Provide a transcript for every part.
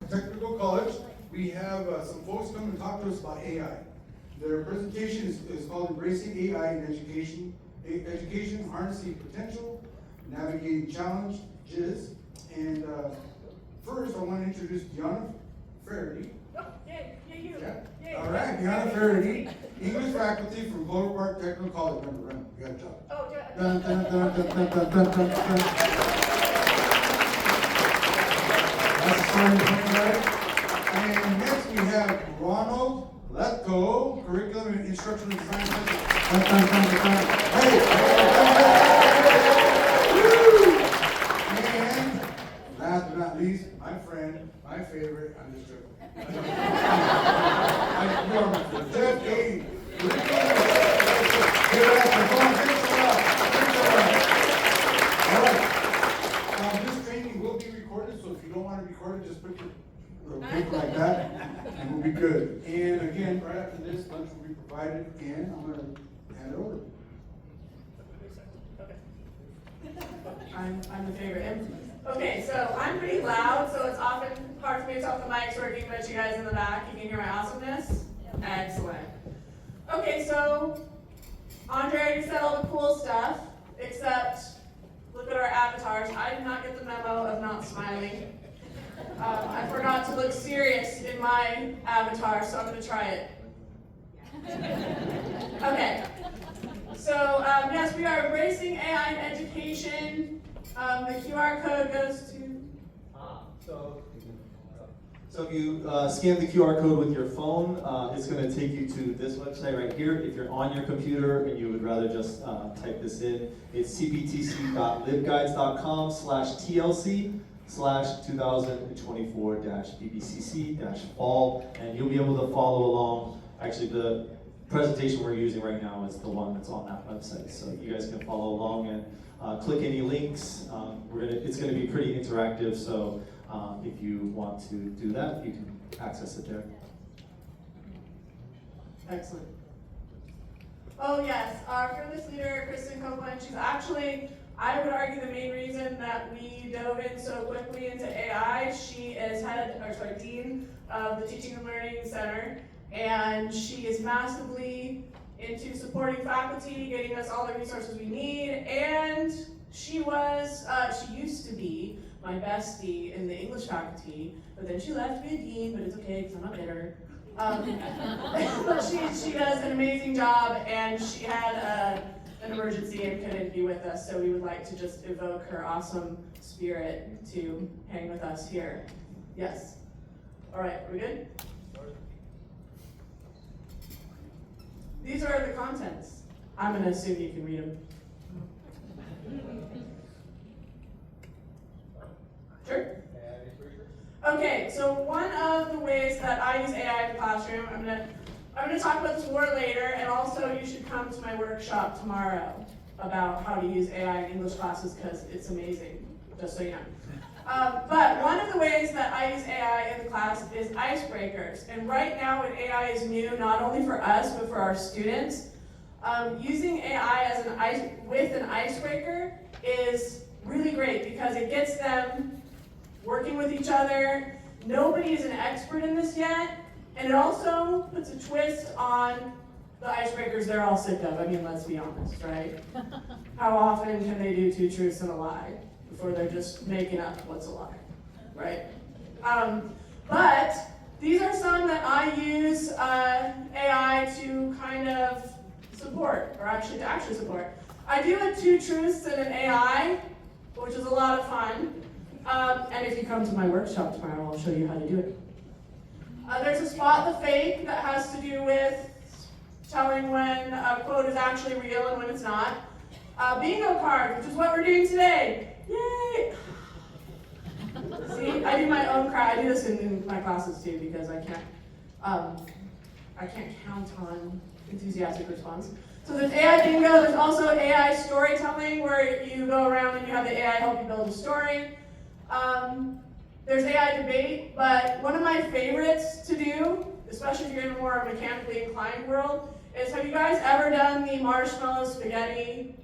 Park Technical College. We have some folks come and talk to us about AI. Their presentation is called Embracing AI in Education, Education Harnessing Potential, Navigating Challenges. And first, I want to introduce Deanna Faraday. Oh, yay, you. Yeah. Yay. All right, Deanna Faraday, English faculty from Clover Park Technical College. Remember, you got a job. Oh, Dun, dun, dun, dun, dun, dun, dun, dun, dun. That's the starting point, right? And next we have Ronald Letko, Curriculum and Instructional Design. Dun, dun, dun, dun, dun. Hey! Woo! And last but not least, my friend, my favorite, I'm just joking. Jeff Gady. All right. This training will be recorded, so if you don't want to record it, just put your paper like that, and we'll be good. And again, right after this, lunch will be provided, and I'm going to hand it over. I'm the favorite. Okay, so I'm pretty loud, so it's often hard for me to tell if the mic's working, but you guys in the back, you can hear my awesomeness? Excellent. Okay, so Andre already said all the cool stuff, except look at our avatars. I did not get the memo of not smiling. I forgot to look serious in my avatar, so I'm going to try it. Okay. So, yes, we are embracing AI in education. The QR code goes to... So if you scan the QR code with your phone, it's going to take you to this website right here. If you're on your computer and you would rather just type this in, it's cptc.libguides.com/TLC/2024-BBCC-fall, and you'll be able to follow along. Actually, the presentation we're using right now is the one that's on that website, so you guys can follow along and click any links. It's going to be pretty interactive, so if you want to do that, you can access it there. Excellent. Oh yes, our fearless leader, Kristen Copeland, she's actually, I would argue, the main reason that we dove in so quickly into AI. She is dean of the Teaching and Learning Center, and she is massively into supporting faculty, getting us all the resources we need, and she used to be my bestie in the English faculty, but then she left to be a dean, but it's okay because I'm not bitter. But she does an amazing job, and she had an emergency and couldn't be with us, so we would like to just evoke her awesome spirit to hang with us here. Yes. All right, are we good? These are the contents. I'm going to assume you can read them. Sure? Okay, so one of the ways that I use AI in the classroom, I'm gonna talk about this more later, and also you should come to my workshop tomorrow about how to use AI in English classes because it's amazing, just so you know. But one of the ways that I use AI in the class is icebreakers. And right now when AI is new, not only for us, but for our students, using AI with an icebreaker is really great because it gets them working with each other. Nobody is an expert in this yet, and it also puts a twist on the icebreakers they're all sick of. I mean, let's be honest, right? How often can they do two truths and a lie before they're just making up what's a lie, right? But these are some that I use AI to kind of support, or actually to support. I do a two truths and an AI, which is a lot of fun. And if you come to my workshop tomorrow, I'll show you how to do it. There's a spot the fake that has to do with telling when a quote is actually real and when it's not. Bingo card, which is what we're doing today. Yay! See, I do my own cry. I do this in my classes too because I can't count on enthusiastic response. So there's AI bingo. There's also AI storytelling where you go around and you have the AI help you build a story. There's AI debate, but one of my favorites to do, especially if you're in a more mechanically inclined world, is have you guys ever done the marshmallow spaghetti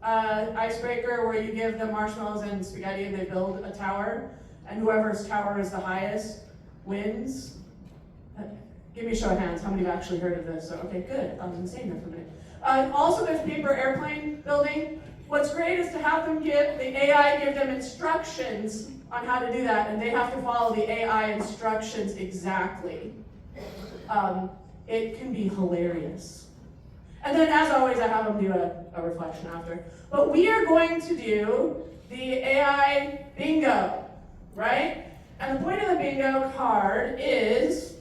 icebreaker where you give them marshmallows and spaghetti and they build a tower, and whoever's tower is the highest wins. Give me a show of hands. How many have actually heard of this? So, okay, good. I was insane there for a minute. Also, there's paper airplane building. What's great is to have them the AI give them instructions on how to do that, and they have to follow the AI instructions exactly. It can be hilarious. And then, as always, I have them do a reflection after. But we are going to do the AI bingo, right? And the point of the bingo card is,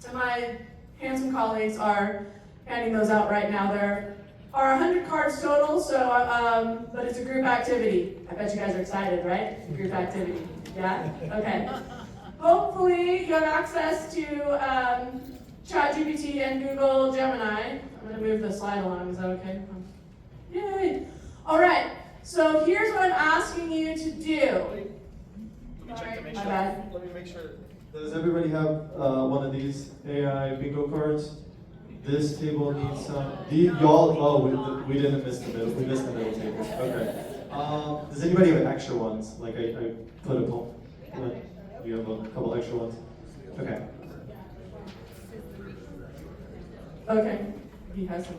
and my handsome colleagues are handing those out right now. There are 100 cards total, so but it's a group activity. I bet you guys are excited, right? It's a group activity. Yeah? Okay. Hopefully you have access to Chat GPT and Google Gemini. I'm going to move the slide along. Is that okay? Yay! All right. So here's what I'm asking you to do. Let me My bad. Let me make sure. Does everybody have one of these AI bingo cards? This table needs some. Y'all, oh, we didn't miss the middle. We missed the middle table. Okay. Does anybody have extra ones? Like I put a couple. You have a couple extra ones. Okay. Okay. He has some.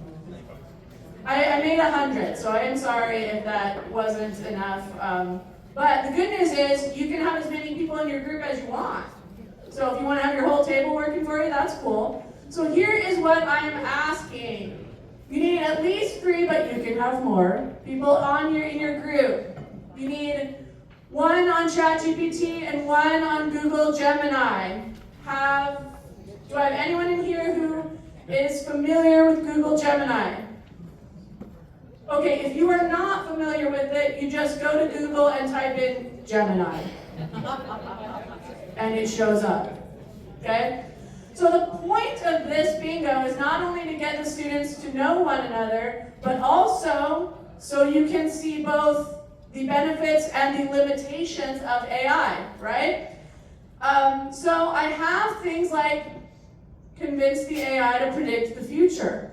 I made 100, so I am sorry if that wasn't enough. But the good news is you can have as many people in your group as you want. So if you want to have your whole table working for you, that's cool. So here is what I am asking. You need at least 3, but you can have more people in your group. You need 1 on Chat GPT and 1 on Google Gemini. Do I have anyone in here who is familiar with Google Gemini? Okay, if you are not familiar with it, you just go to Google and type in Gemini. And it shows up. Okay? So the point of this bingo is not only to get the students to know one another, but also so you can see both the benefits and the limitations of AI, right? So I have things like convince the AI to predict the future.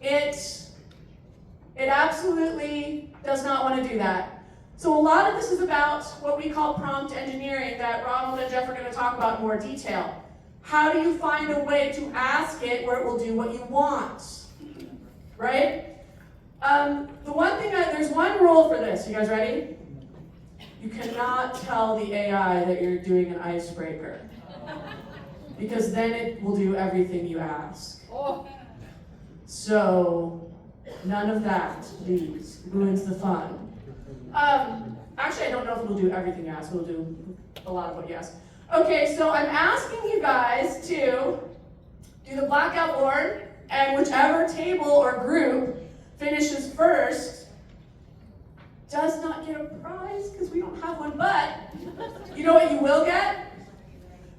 It absolutely does not want to do that. So a lot of this is about what we call prompt engineering that Ronald and Jeff are going to talk about in more detail. How do you find a way to ask it where it will do what you want? Right? The one thing there's one rule for this. You guys ready? You cannot tell the AI that you're doing an icebreaker. Because then it will do everything you ask. So, none of that, please. Ruins the fun. Actually, I don't know if it'll do everything you ask. It'll do a lot of what you ask. Okay, so I'm asking you guys to do the blackout board, and whichever table or group finishes first does not get a prize, because we don't have one, but you know what you will get?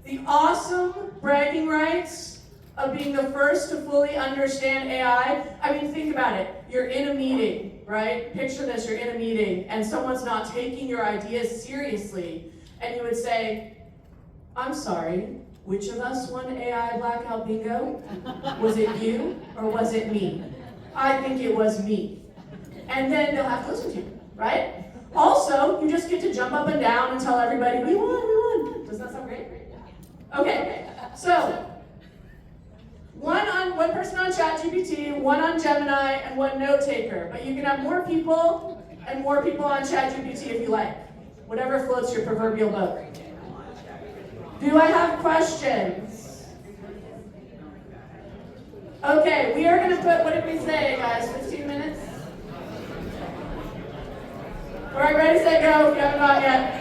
The awesome bragging rights of being the first to fully understand AI. I mean, think about it. You're in a meeting, right? Picture this, you're in a meeting, and someone's not taking your ideas seriously, and you would say, I'm sorry, which of us won AI blackout bingo? Was it you, or was it me? I think it was me. And then they'll have to listen to you, right? Also, you just get to jump up and down and tell everybody, we won. Doesn't that sound great? Okay, so one person on Chat GPT, 1 on Gemini, and 1 note taker. But you can have more people and more people on Chat GPT if you like. Whatever floats your proverbial boat. Do I have questions? Okay, we are going to put, what did we say, guys? 15 minutes? All right, ready, set, go. If you haven't gone yet.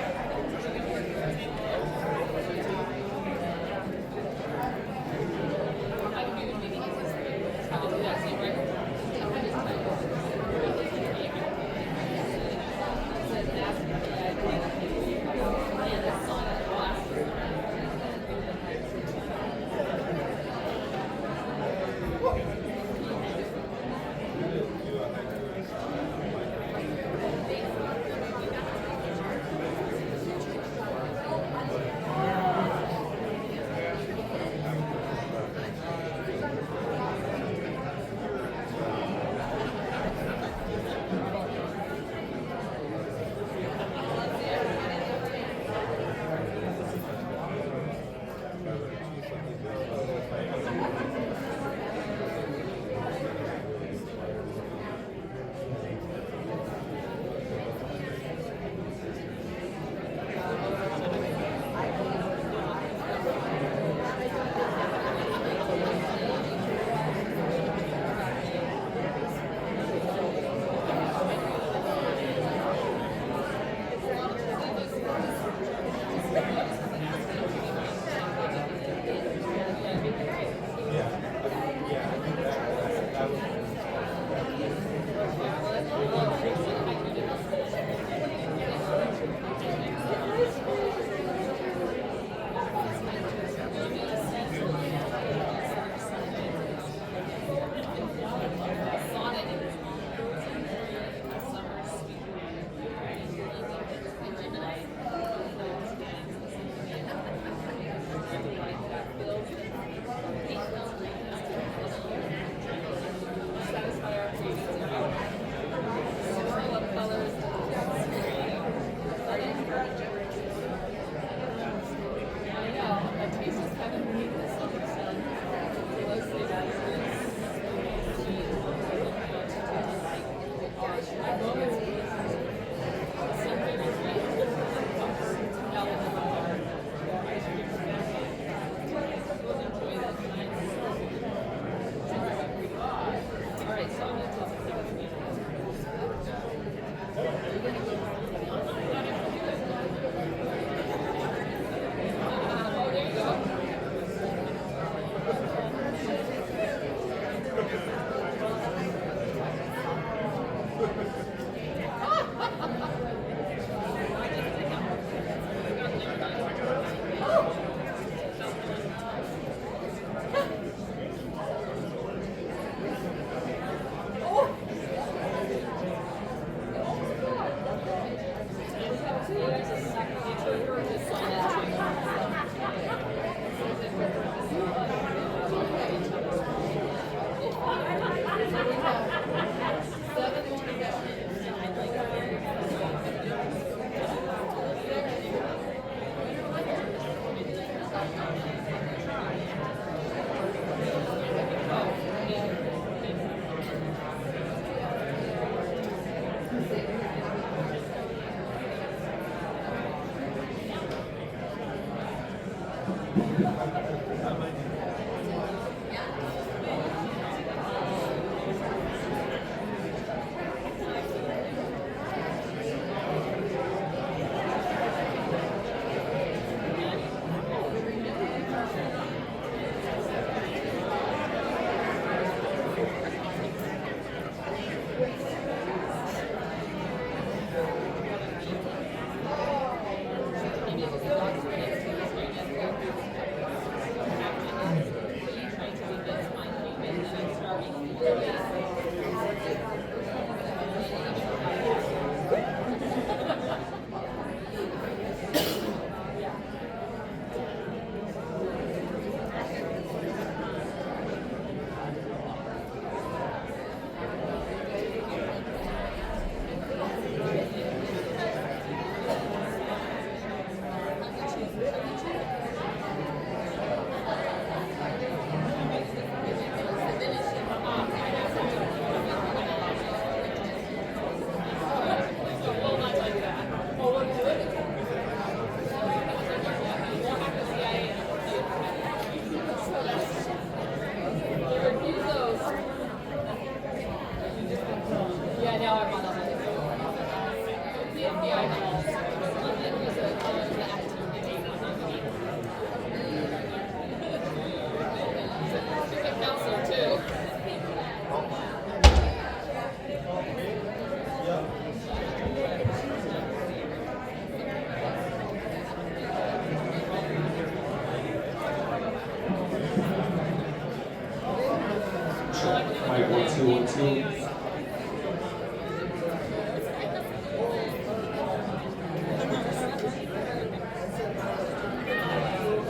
Mic 1 2 1 2.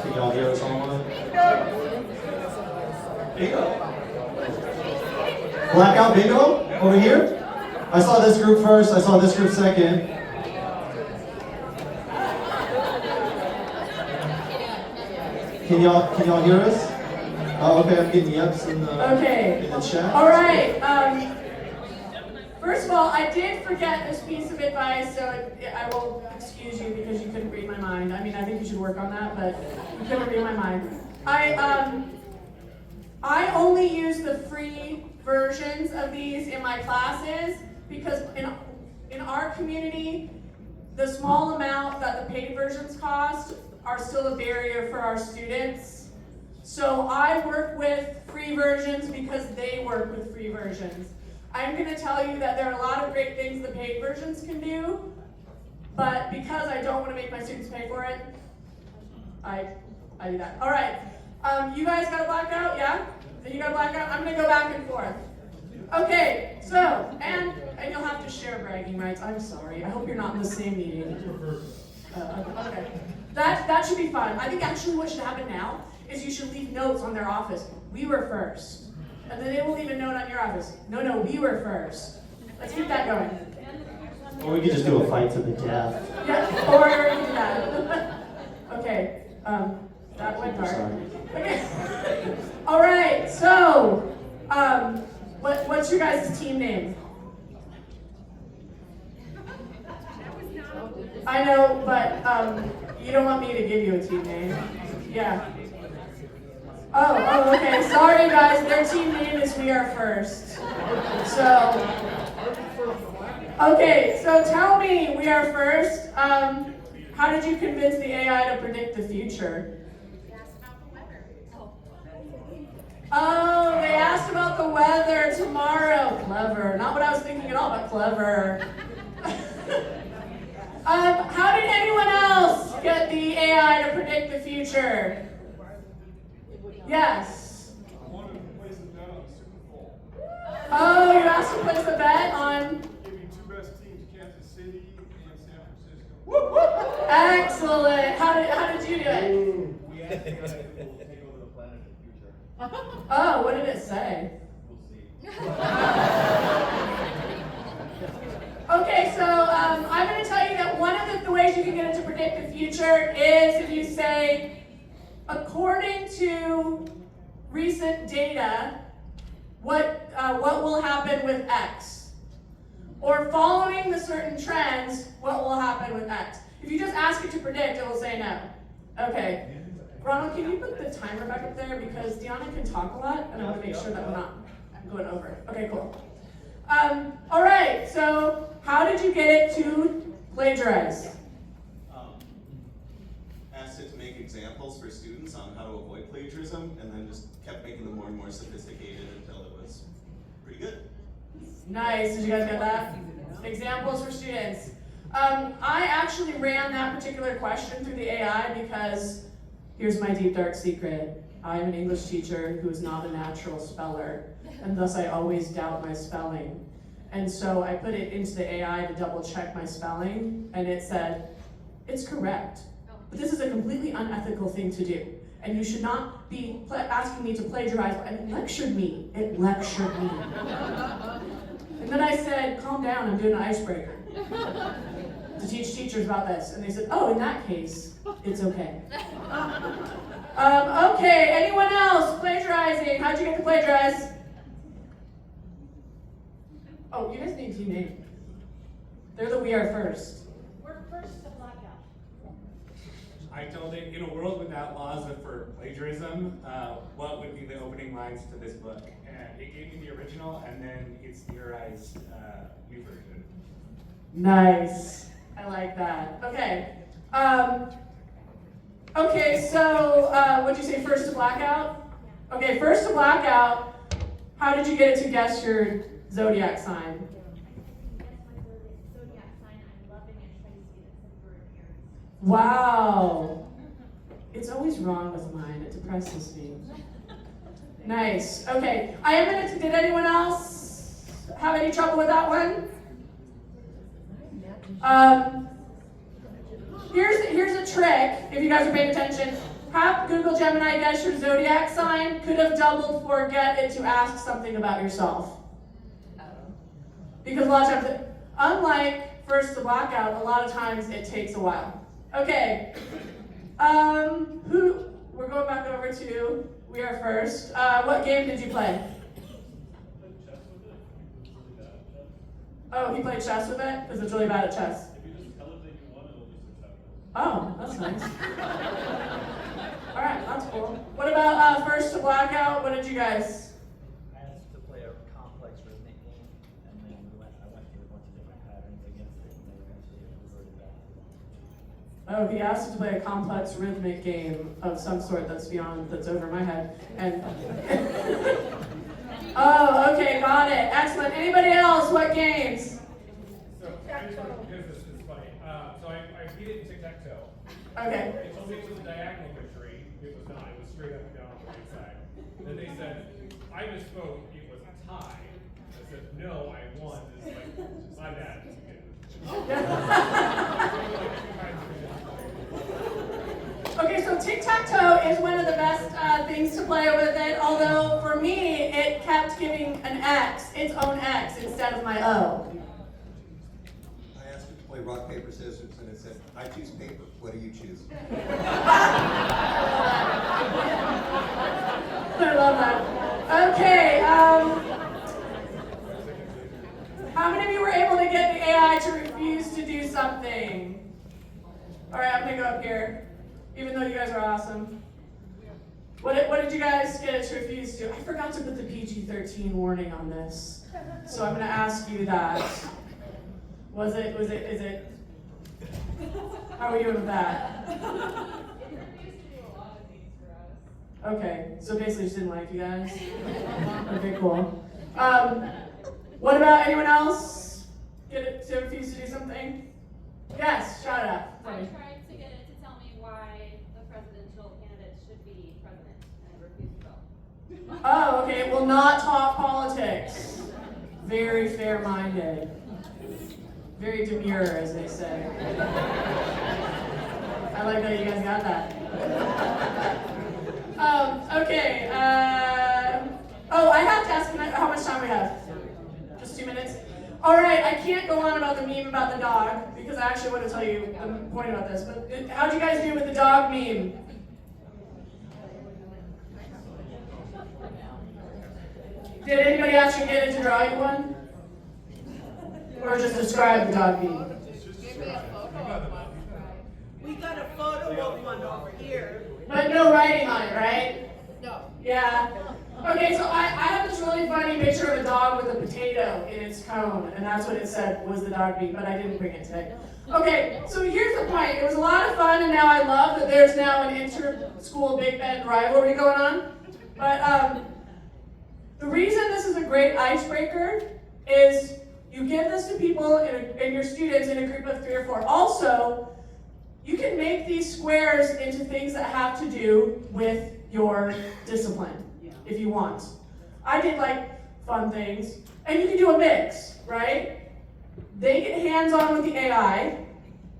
Can y'all hear us online? Bingo. Blackout bingo over here. I saw this group first. I saw this group second. Can y'all hear us? Oh, okay. I'm getting yeps in the chat. All right. First of all, I did forget this piece of advice, so I will excuse you because you couldn't read my mind. I mean, I think you should work on that, but you couldn't read my mind. I only use the free versions of these in my classes because in our community, the small amount that the paid versions cost are still a barrier for our students. So I work with free versions because they work with free versions. I'm going to tell you that there are a lot of great things the paid versions can do, but because I don't want to make my students pay for it, I do that. All right, you guys got a blackout? Yeah? You got a blackout? I'm going to go back and forth. Okay, so, and you'll have to share bragging rights. I'm sorry. I hope you're not in the same meeting. Okay. That should be fun. I think actually what should happen now is you should leave notes on their office. We were first. And then they will leave a note on your office. No, we were first. Let's keep that going. Or we could just do a fight to the death. Yeah, or do that. Okay, that went dark. Okay. All right, so, what's your guys' team name? I know, but you don't want me to give you a team name. Yeah. Oh, okay. Sorry, guys. Their team name is We Are First. So, okay. So tell me, We Are First. How did you convince the AI to predict the future? Oh, they asked about the weather tomorrow. Clever. Not what I was thinking at all, but clever. How did anyone else get the AI to predict the future? Yes. I wanted to place a bet on Super Bowl. Oh, you asked to place a bet on? Giving two best teams, Kansas City and San Francisco. Whoop, whoop. Excellent. How did you do it? We asked the guys who will take over the planet in the future. Oh, what did it say? We'll see. Okay, so I'm going to tell you that one of the ways you can get it to predict the future is if you say, according to recent data, what will happen with X? Or following the certain trends, what will happen with X? If you just ask it to predict, it will say no. Okay. Ronald, can you put the timer back up there? Because Deanna can talk a lot, and I want to make sure that we're not going over. Okay, cool. All right, so how did you get it to plagiarize? Asked it to make examples for students on how to avoid plagiarism, and then just kept making them more and more sophisticated until it was pretty good. Nice, did you guys get that? Examples for students. I actually ran that particular question through the AI because here's my deep dark secret. I am an English teacher who is not a natural speller, and thus I always doubt my spelling. And so I put it into the AI to double check my spelling, and it said, it's correct. But this is a completely unethical thing to do. And you should not be asking me to plagiarize. And it lectured me. It lectured me. And then I said, calm down, I'm doing an icebreaker to teach teachers about this. And they said, oh, in that case, it's okay. Okay, anyone else plagiarizing? How'd you get to plagiarize? Oh, you guys need team name. They're the We Are First. We're first to blackout. I told it, in a world without laws for plagiarism, what would be the opening lines to this book? And it gave me the original, and then it's theorized new version. Nice. I like that. Okay. Okay, so what'd you say, first to blackout? Okay, first to blackout, how did you get it to guess your zodiac sign? Wow. It's always wrong with mine. It depresses me. Nice. Okay. Did anyone else have any trouble with that one? Here's a trick, if you guys are paying attention. Have Google Gemini guess your zodiac sign. Could have doubled for get it to ask something about yourself. Because a lot of times, unlike first to blackout, a lot of times it takes a while. Okay. We're going back over to We Are First. What game did you play? Oh, he played chess with it? Because it's really bad at chess. Oh, that's nice. Alright, that's cool. What about first to blackout? What did you guys? I asked to play a complex rhythmic game, and then I went through a bunch of different patterns against it, and then eventually it reverted back. Oh, he asked to play a complex rhythmic game of some sort that's over my head. And oh, okay, got it. Excellent. Anybody else? What games? So, this is funny. So I beat it in tic-tac-toe. Okay. They told me it was a diagonal victory. It was not. It was straight up and down on the right side. Then they said, I misspoke. It was a tie. I said, no, I won. It's like, my bad. Okay, so tic-tac-toe is one of the best things to play with it, although for me, it kept giving an X, its own X, instead of my O. I asked it to play rock, paper, scissors, and it said, I choose paper. What do you choose? I love that. Okay, how many of you were able to get the AI to refuse to do something? All right, I'm gonna go up here, even though you guys are awesome. What did you guys get it to refuse to? I forgot to put the PG-13 warning on this, so I'm gonna ask you that. Is it? How are we doing with that? Okay, so basically just didn't like you guys. Okay, cool. What about anyone else? Get it to refuse to do something? Yes, shout it out. I tried to get it to tell me why the presidential candidate should be president, and it refused to go. Oh, okay, it will not talk politics. Very fair-minded. Very demure, as they say. I like that you guys got that. Okay, oh, I have to ask how much time we have. Just 2 minutes? All right, I can't go on about the meme about the dog, because I actually want to tell you the point about this, but how'd you guys do with the dog meme? Did anybody actually get it to draw you one? Or just describe the dog meme? We got a photo of one over here. But no writing on it, right? No. Yeah. Okay, so I have this really funny picture of a dog with a potato in its cone, and that's what it said was the dog meat, but I didn't bring it today. Okay, so here's the point. It was a lot of fun, and now I love that there's now an inter-school Big Bend rivalry going on. But the reason this is a great icebreaker is you give this to people and your students in a group of 3 or 4. Also, you can make these squares into things that have to do with your discipline, if you want. I did like fun things, and you can do a mix, right? They get hands-on with the AI,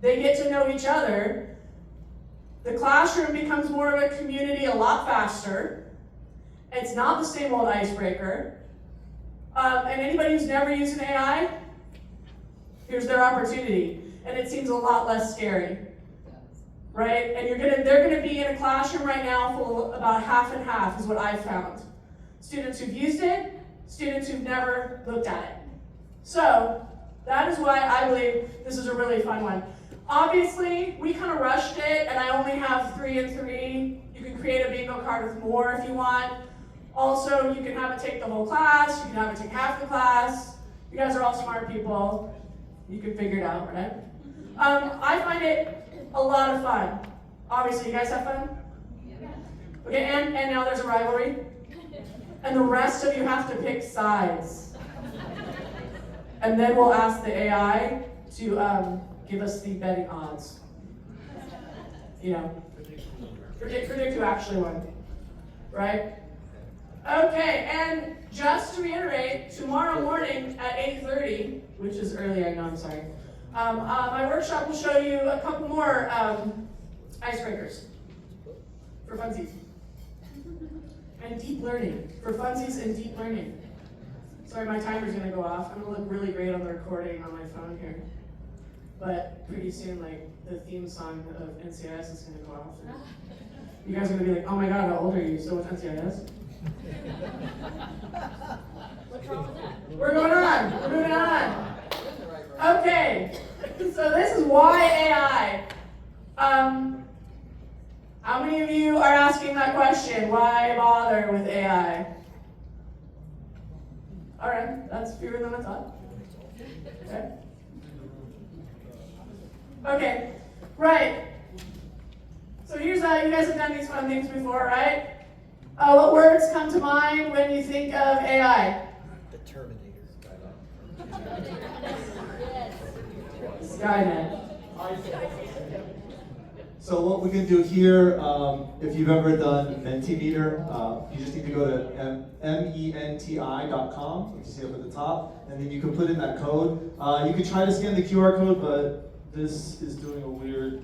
they get to know each other, the classroom becomes more of a community a lot faster, it's not the same old icebreaker, and anybody who's never used an AI, here's their opportunity, and it seems a lot less scary. Right? And they're gonna be in a classroom right now full of about half and half is what I've found. Students who've used it, students who've never looked at it. So that is why I believe this is a really fun one. Obviously, we kind of rushed it, and I only have 3 and 3. You can create a bingo card with more if you want. Also, you can have it take the whole class, you can have it take half the class. You guys are all smart people. You can figure it out, right? I find it a lot of fun. Obviously, you guys have fun? Okay, and now there's a rivalry. And the rest of you have to pick sides. And then we'll ask the AI to give us the betting odds. You know, predict who actually won. Right? Okay, and just to reiterate, tomorrow morning at 8:30, which is early, I know, I'm sorry. My workshop will show you a couple more icebreakers for funsies. And deep learning, for funsies and deep learning. Sorry, my timer's gonna go off. I'm gonna look really great on the recording on my phone here. But pretty soon, like, the theme song of NCIS is gonna go off. And you guys are gonna be like, oh my god, how old are you? So what's NCIS? What's wrong with that? We're going on, we're moving on. Okay, so this is why AI. How many of you are asking that question? Why bother with AI? All right, that's fewer than I thought. Okay. Okay, right. So here's you guys have done these fun things before, right? What words come to mind when you think of AI? The Terminator. Skynet. So what we can do here, if you've ever done Mentimeter, you just need to go to menti.com, if you see up at the top, and then you can put in that code. You can try to scan the QR code, but this is doing a weird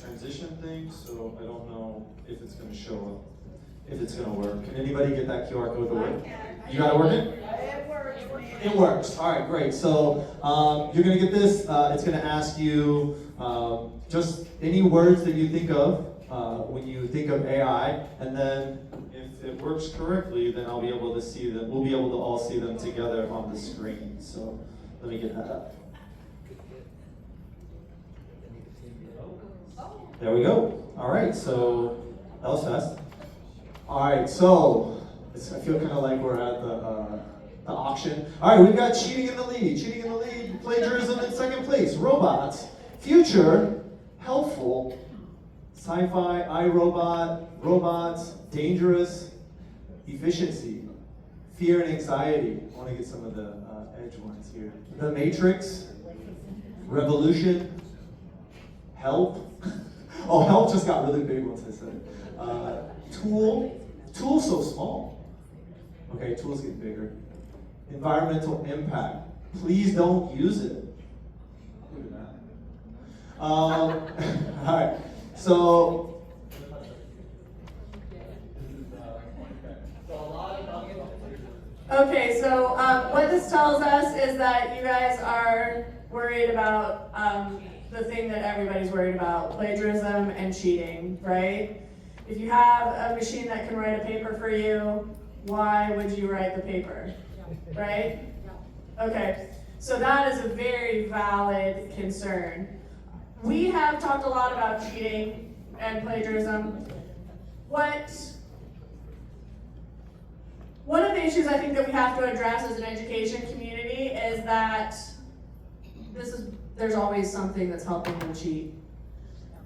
transition thing, so I don't know if it's going to show up, if it's going to work. Can anybody get that QR code to work? You got to work it? It works. It works. All right, great. So you're going to get this. It's going to ask you just any words that you think of when you think of AI, and then if it works correctly, then I'll be able to see them. We'll be able to all see them together on the screen. So let me get that up. There we go. All right, so that was fast. All right, so I feel kind of like we're at the auction. All right, we've got cheating in the lead, plagiarism in second place, robots, future, helpful, sci-fi, iRobot, robots, dangerous, efficiency, fear and anxiety. I want to get some of the edge ones here. The Matrix, revolution, help. Oh, help just got really big once I said it. Tool so small. Okay, tools get bigger. Environmental impact. Please don't use it. Look at that. All right, so. Okay, so what this tells us is that you guys are worried about the thing that everybody's worried about, plagiarism and cheating, right? If you have a machine that can write a paper for you, why would you write the paper, right? Okay, so that is a very valid concern. we have talked a lot about cheating and plagiarism. One of the issues I think that we have to address as an education community is that there's always something that's helping them cheat.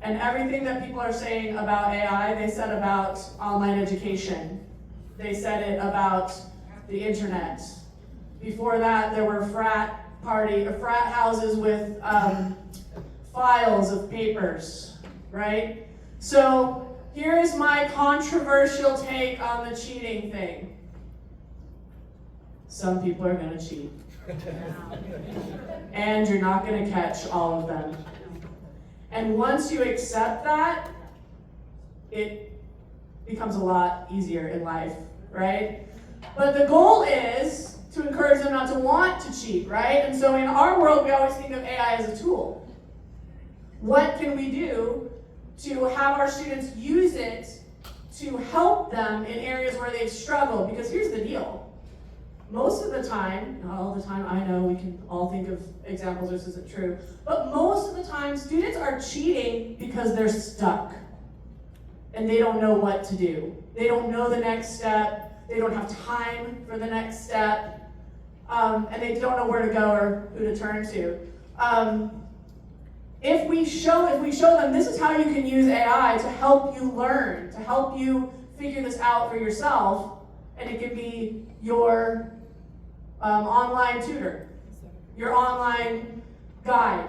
And everything that people are saying about AI, they said about online education. They said it about the internet. Before that, there were frat houses with files of papers, right? So here's my controversial take on the cheating thing. Some people are gonna cheat. And you're not gonna catch all of them. And once you accept that, it becomes a lot easier in life, right? But the goal is to encourage them not to want to cheat, right? And so in our world, we always think of AI as a tool. What can we do to have our students use it to help them in areas where they've struggled? Because here's the deal. Most of the time, not all the time, I know we can all think of examples this isn't true, but most of the time students are cheating because they're stuck and they don't know what to do. They don't know the next step, they don't have time for the next step, and they don't know where to go or who to turn to. If we show them this is how you can use AI to help you learn, to help you figure this out for yourself, and it can be your online tutor, your online guide,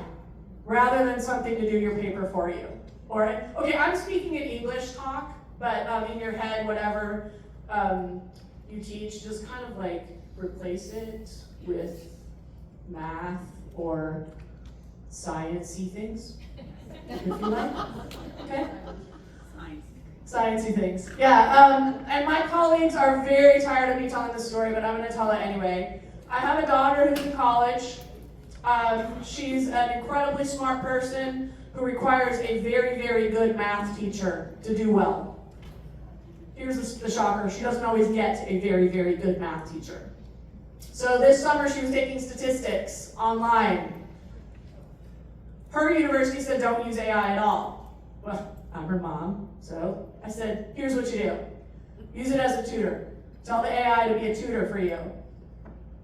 rather than something to do your paper for you. Or, okay, I'm speaking in English talk, but in your head, whatever you teach, just kind of like replace it with math or science-y things, if you like. Okay? Sciencey things. Yeah, and my colleagues are very tired of me telling this story, but I'm going to tell it anyway. I have a daughter who's in college. She's an incredibly smart person who requires a very, very good math teacher to do well. Here's the shocker. She doesn't always get a very, very good math teacher. So this summer she was taking statistics online. Her university said don't use AI at all. Well, I'm her mom, so I said, here's what you do. Use it as a tutor. Tell the AI to be a tutor for you.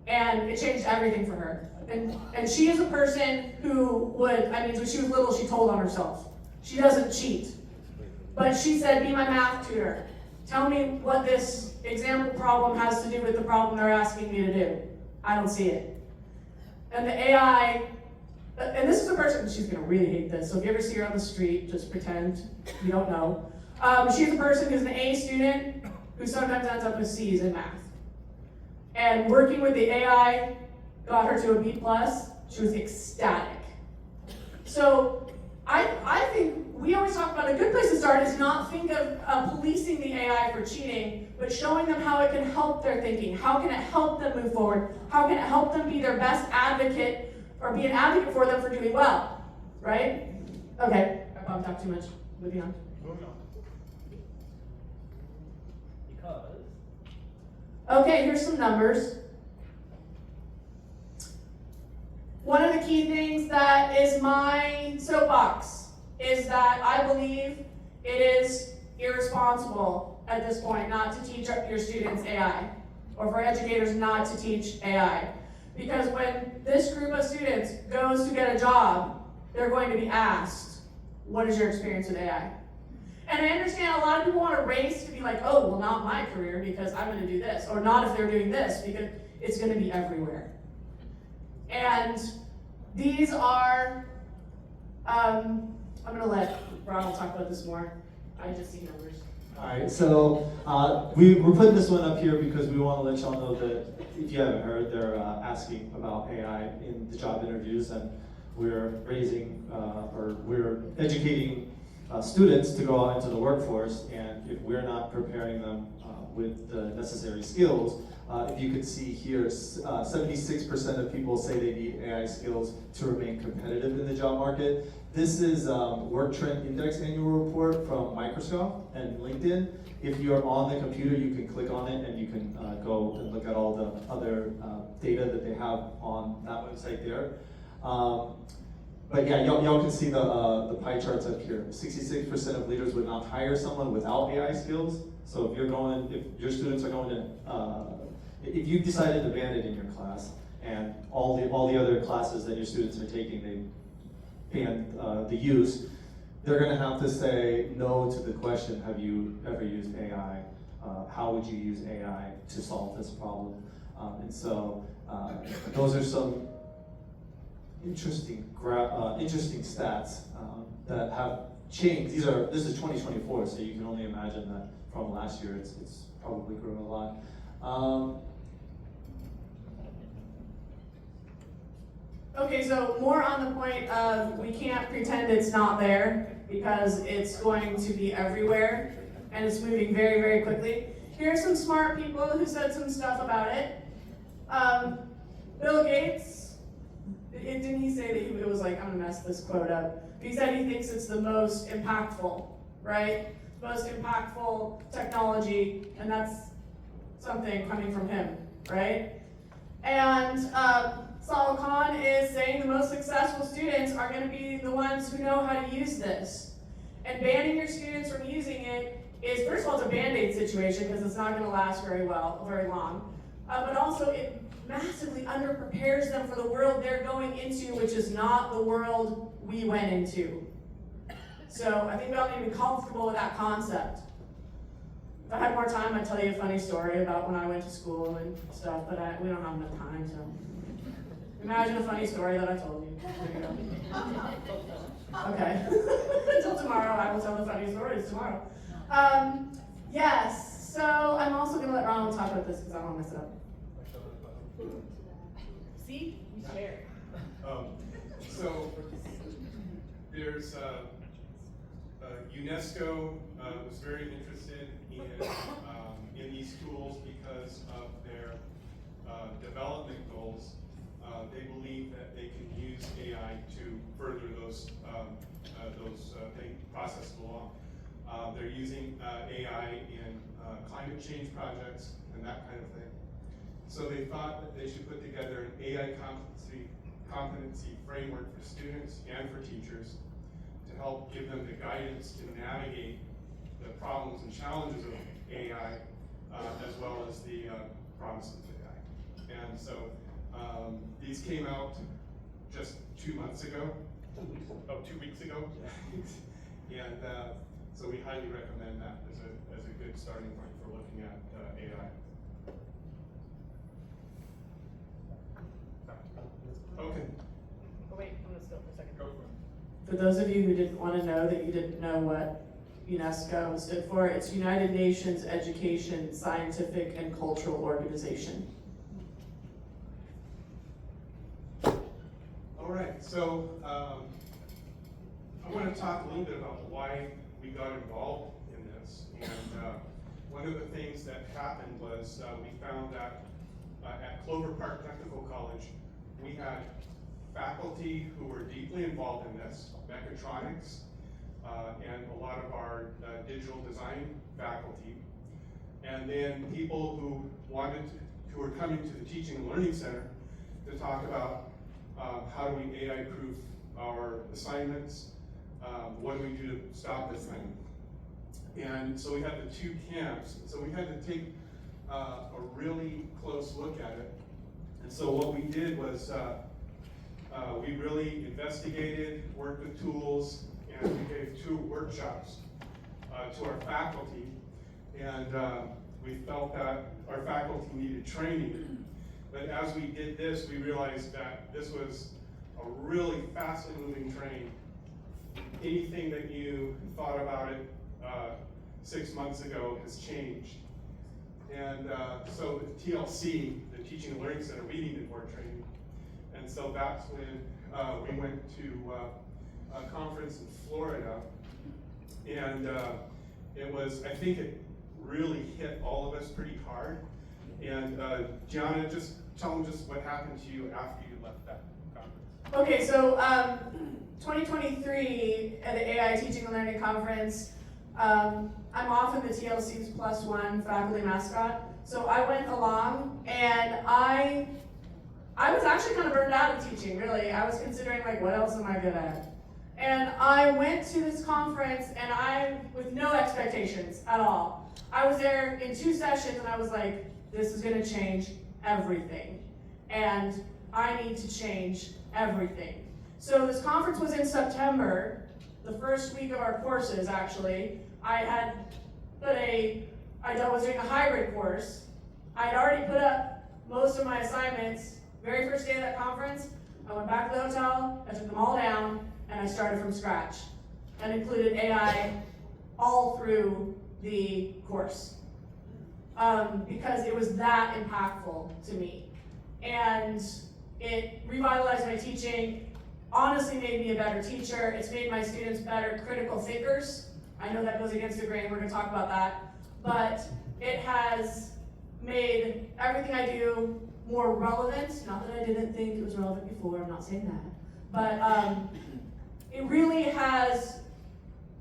And it changed everything for her. And she is a person who when she was little, she told on herself. She doesn't cheat. But she said, be my math tutor. Tell me what this example problem has to do with the problem they're asking me to do. I don't see it. And the AI, and this is a person, she's gonna really hate this, so if you ever see her on the street, just pretend you don't know. She's a person who's an A student who sometimes ends up with C's in math. And working with the AI got her to a B+. She was ecstatic. So I think we always talk about a good place to start is not think of policing the AI for cheating, but showing them how it can help their thinking. How can it help them move forward? How can it help them be their best advocate or be an advocate for them for doing well, right? Okay, I probably talked too much. Moving on. Because. Okay, here's some numbers. One of the key things that is my soapbox is that I believe it is irresponsible at this point not to teach your students AI, or for educators not to teach AI. Because when this group of students goes to get a job, they're going to be asked, what is your experience with AI? And I understand a lot of people want to race to be like, oh, well, not my career because I'm going to do this, or not if they're doing this because it's going to be everywhere. And these are, I'm going to let Ronald talk about this more. I just see numbers. All right, so we're putting this one up here because we want to let y'all know that if you haven't heard, they're asking about AI in the job interviews, and we're we're educating students to go out into the workforce, and if we're not preparing them with the necessary skills, if you could see here, 76% of people say they need AI skills to remain competitive in the job market. This is Work Trend Index annual report from Microsoft and LinkedIn. If you're on the computer, you can click on it and you can go and look at all the other data that they have on that website there. But yeah, y'all can see the pie charts up here. 66% of leaders would not hire someone without AI skills. So if your students are going to, if you decided to ban it in your class, and all the other classes that your students are taking, they ban the use, they're going to have to say no to the question, have you ever used AI? How would you use AI to solve this problem? And so those are some interesting stats that have changed. This is 2024, so you can only imagine that from last year it's probably grown a lot. Okay, so more on the point of we can't pretend it's not there because it's going to be everywhere and it's moving very, very quickly. Here are some smart people who said some stuff about it. Bill Gates, didn't he say that it was like, I'm gonna mess this quote up. He said he thinks it's the most impactful, right? Most impactful technology, and that's something coming from him, right? And Saul Khan is saying the most successful students are going to be the ones who know how to use this. And banning your students from using it is, first of all, it's a Band-Aid situation because it's not going to last very long. But also it massively underprepares them for the world they're going into, which is not the world we went into. So I think we all need to be comfortable with that concept. If I had more time, I'd tell you a funny story about when I went to school and stuff, but we don't have enough time, so. Imagine a funny story that I told you. There you go. Okay. Until tomorrow, I will tell the funny stories tomorrow. Yes, so I'm also going to let Ronald talk about this because I don't want to mess it up. See? You share. So there's UNESCO was very interested in these tools because of their development goals. They believe that they can use AI to further those processes along. They're using AI in climate change projects and that kind of thing. So they thought that they should put together an AI competency framework for students and for teachers to help give them the guidance to navigate the problems and challenges of AI, as well as the promises of AI. And so these came out just 2 months ago. 2 weeks ago. And so we highly recommend that as a good starting point for looking at AI. Okay. Oh wait, I'm gonna stop for a second. Go for it. For those of you who didn't want to know that you didn't know what UNESCO stood for, it's United Nations Education, Scientific, and Cultural Organization. All right, so I want to talk a little bit about why we got involved in this. And one of the things that happened was we found that at Clover Park Technical College, we had faculty who were deeply involved in this, mechatronics, and a lot of our digital design faculty. And then people who were coming to the Teaching and Learning Center to talk about how do we AI-proof our assignments, what do we do to stop this thing? And so we had the two camps, so we had to take a really close look at it. And so what we did was we really investigated, worked with tools, and we gave 2 workshops to our faculty. And we felt that our faculty needed training. But as we did this, we realized that this was a really fastly moving train. Anything that you thought about it 6 months ago has changed. And so the TLC, the Teaching and Learning Center, we needed more training. And so that's when we went to a conference in Florida. And it was, I think it really hit all of us pretty hard. And Gianna, just tell them just what happened to you after you left that conference. Okay, so 2023 at the AI Teaching and Learning Conference, I'm often the TLC's +1 faculty mascot. So I went along and I I was actually kind of burned out of teaching, really. I was considering, like, what else am I good at? And I went to this conference, and with no expectations at all. I was there in 2 sessions, and I was like, this is gonna change everything. And I need to change everything. So this conference was in September, the first week of our courses, actually. I was doing a hybrid course. I had already put up most of my assignments. Very first day of that conference, I went back to the hotel, I took them all down, and I started from scratch. And included AI all through the course. Because it was that impactful to me. And it revitalized my teaching, honestly made me a better teacher. It's made my students better critical thinkers. I know that goes against the grain, we're gonna talk about that. But it has made everything I do more relevant. Not that I didn't think it was relevant before, I'm not saying that. But it really has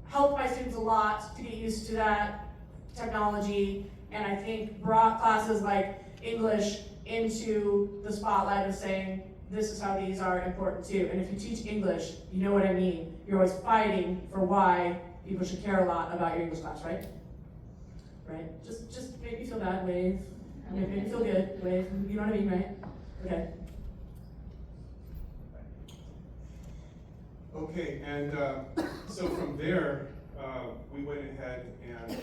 helped my students a lot to get used to that technology, and I think brought classes like English into the spotlight of saying, this is how these are important too. And if you teach English, you know what I mean. You're always fighting for why people should care a lot about your English class, right? Right? Just make me feel bad, wave. Make me feel good, wave. You know what I mean, right? Okay. Okay, and so from there, we went ahead and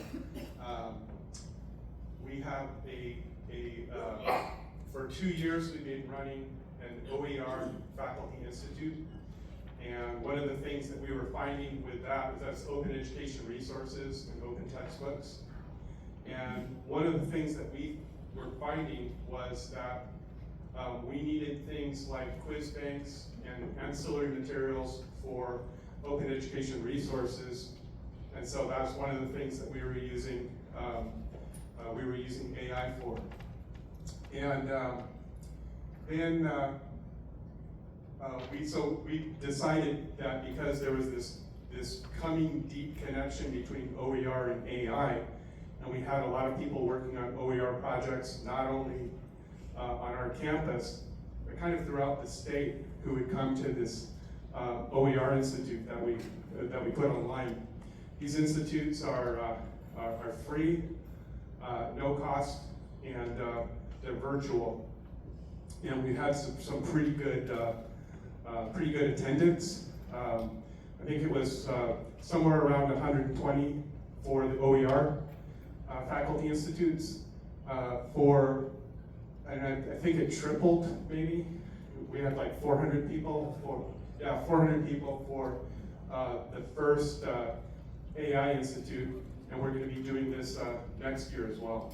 we have for 2 years we've been running an OER Faculty Institute. And one of the things that we were finding with that was that's open education resources and open textbooks. And one of the things that we were finding was that we needed things like quiz banks and ancillary materials for open education resources. And so that's one of the things that we were using AI for. And then we decided that because there was this coming deep connection between OER and AI, and we had a lot of people working on OER projects, not only on our campus, but kind of throughout the state, who would come to this OER Institute that we put online. These institutes are free, no cost, and they're virtual. And we had some pretty good attendance. I think it was somewhere around 120 for the OER Faculty Institutes. And I think it tripled maybe. We had like 400 people for 400 people for the first AI Institute, and we're going to be doing this next year as well.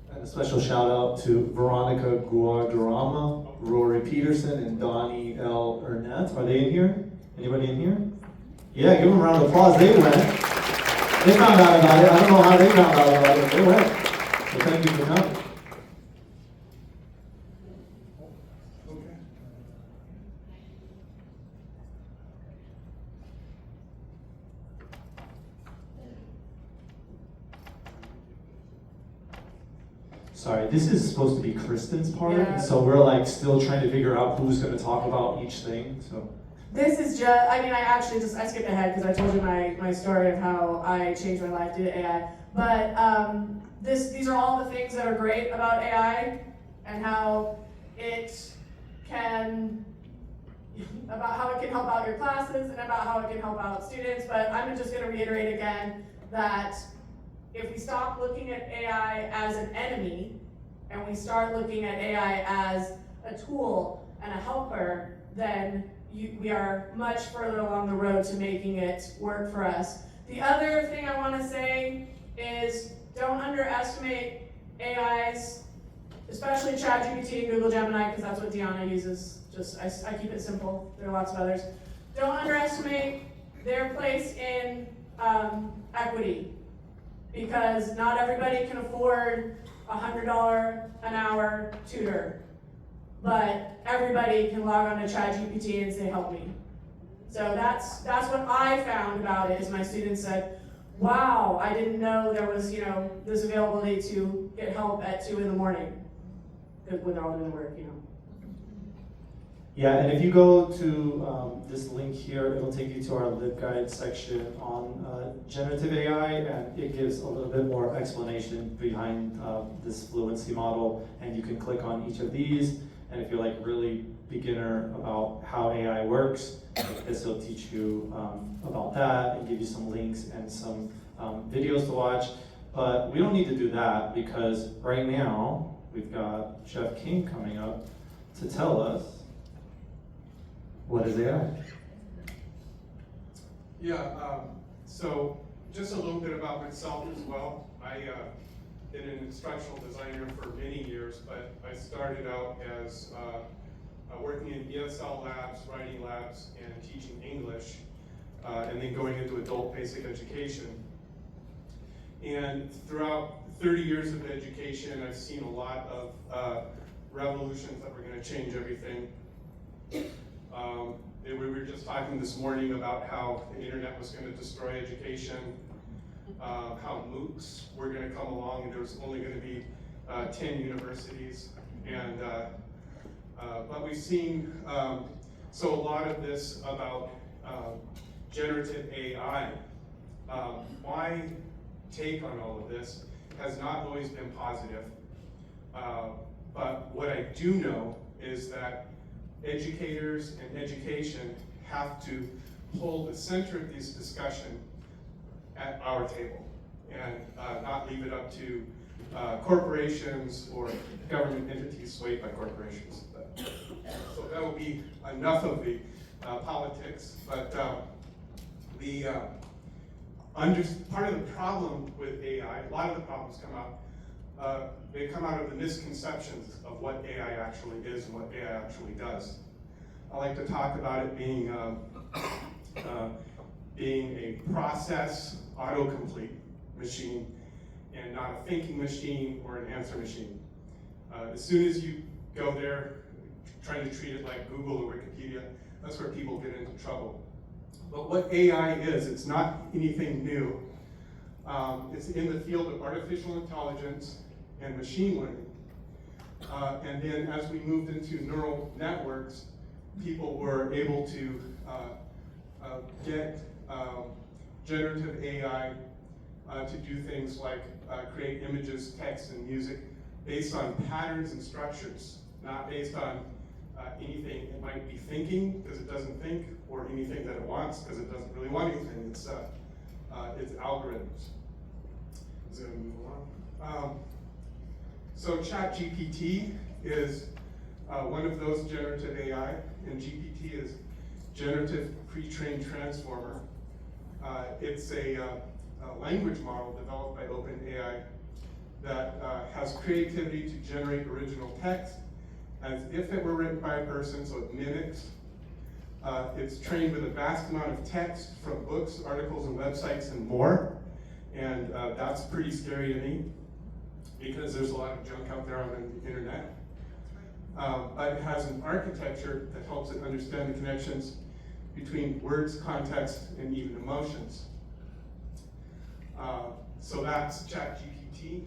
And a special shout out to Veronica Guadarrama, Rory Peterson, and Donnie L. Ernest. Are they in here? Anybody in here? Yeah, give them a round of applause. They went. They found out about it. I don't know how they found out about it. They went. So thank you for coming. Okay. Sorry, this is supposed to be Kristen's part, Yeah. and so we're like still trying to figure out who's going to talk about each thing. So This is just, I skipped ahead because I told you my story of how I changed my life due to AI. But these are all the things that are great about AI and how it can, about how it can help out your classes and about how it can help out students. But I'm just going to reiterate again that if we stop looking at AI as an enemy and we start looking at AI as a tool and a helper, then we are much further along the road to making it work for us. The other thing I want to say is don't underestimate AIs, especially Chat GPT and Google Gemini, because that's what Deanna uses. I keep it simple. There are lots of others. Don't underestimate their place in equity, because not everybody can afford a $100 an hour tutor. But everybody can log on to Chat GPT and say, help me. So that's what I found about it, is my students said, wow, I didn't know there was this availability to get help at 2 in the morning. when they're all doing the work, you know. Yeah, and if you go to this link here, it'll take you to our LibGuide section on generative AI, and it gives a little bit more explanation behind this fluency model, and you can click on each of these, and if you're like really beginner about how AI works, this will teach you about that and give you some links and some videos to watch. But we don't need to do that because right now we've got Jeff King coming up to tell us what is AI. Yeah, so just a little bit about myself as well. I been an instructional designer for many years, but I started out as working in ESL labs, writing labs, and teaching English, and then going into adult basic education. And throughout 30 years of education, I've seen a lot of revolutions that were going to change everything. We were just talking this morning about how the internet was going to destroy education, how MOOCs were going to come along, and there was only going to be 10 universities. And but we've seen so a lot of this about generative AI. My take on all of this has not always been positive, but what I do know is that educators and education have to hold the center of this discussion at our table and not leave it up to corporations or government entities swayed by corporations. So that will be enough of the politics, but part of the problem with AI, a lot of the problems come out, they come out of the misconceptions of what AI actually is and what AI actually does. I like to talk about it being a process autocomplete machine and not a thinking machine or an answer machine. As soon as you go there trying to treat it like Google or Wikipedia, that's where people get into trouble. But what AI is, it's not anything new. It's in the field of artificial intelligence and machine learning. And then as we moved into neural networks, people were able to get generative AI to do things like create images, text, and music based on patterns and structures, not based on anything it might be thinking because it doesn't think, or anything that it wants because it doesn't really want anything. It's algorithms. Is it move along? So Chat GPT is one of those generative AI, and GPT is Generative Pre-trained Transformer. It's a language model developed by OpenAI that has creativity to generate original text as if it were written by a person, so it mimics. It's trained with a vast amount of text from books, articles, and websites, and more. And that's pretty scary to me because there's a lot of junk out there on the internet. But it has an architecture that helps it understand the connections between words, context, and even emotions. So that's Chat GPT.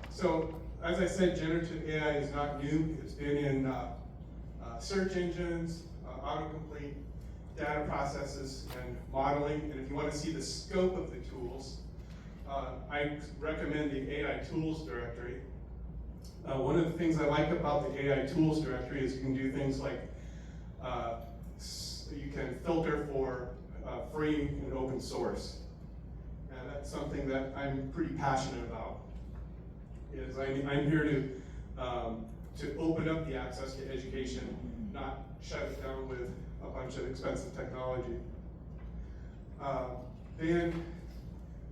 So as I said, generative AI is not new. It's been in search engines, autocomplete, data processes, and modeling. And if you want to see the scope of the tools, I recommend the AI Tools Directory. One of the things I like about the AI Tools Directory is you can do things like you can filter for free and open source. And that's something that I'm pretty passionate about. Is I'm here to open up the access to education, not shut it down with a bunch of expensive technology. Then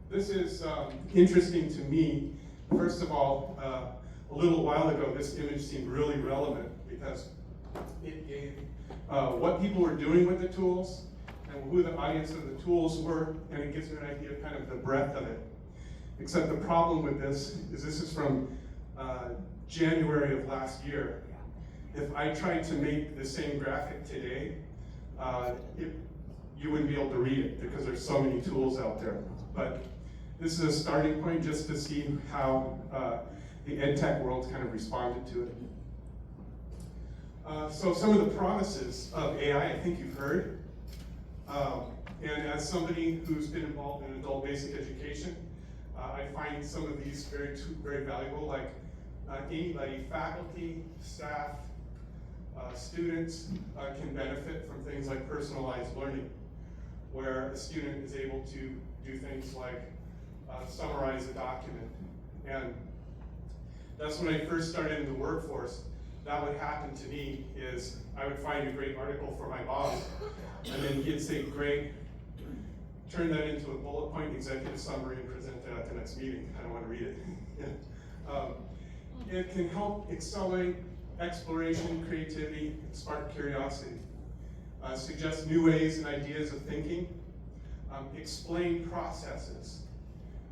this is interesting to me. First of all, a little while ago, this image seemed really relevant because it gave what people were doing with the tools and who the audience of the tools were, and it gives me an idea of kind of the breadth of it. Except the problem with this is from January of last year. If I tried to make the same graphic today, you wouldn't be able to read it because there's so many tools out there. But this is a starting point just to see how the ed tech world kind of responded to it. So some of the promises of AI, I think you've heard. And as somebody who's been involved in adult basic education, I find some of these very valuable, like anybody, faculty, staff, students can benefit from things like personalized learning, where a student is able to do things like summarize a document. And that's when I first started in the workforce. That would happen to me is I would find a great article for my boss, and then he'd say, great, turn that into a bullet point executive summary and present it at the next meeting. I don't want to read it. It can help accelerate exploration, creativity, and spark curiosity. Suggest new ways and ideas of thinking. Explain processes.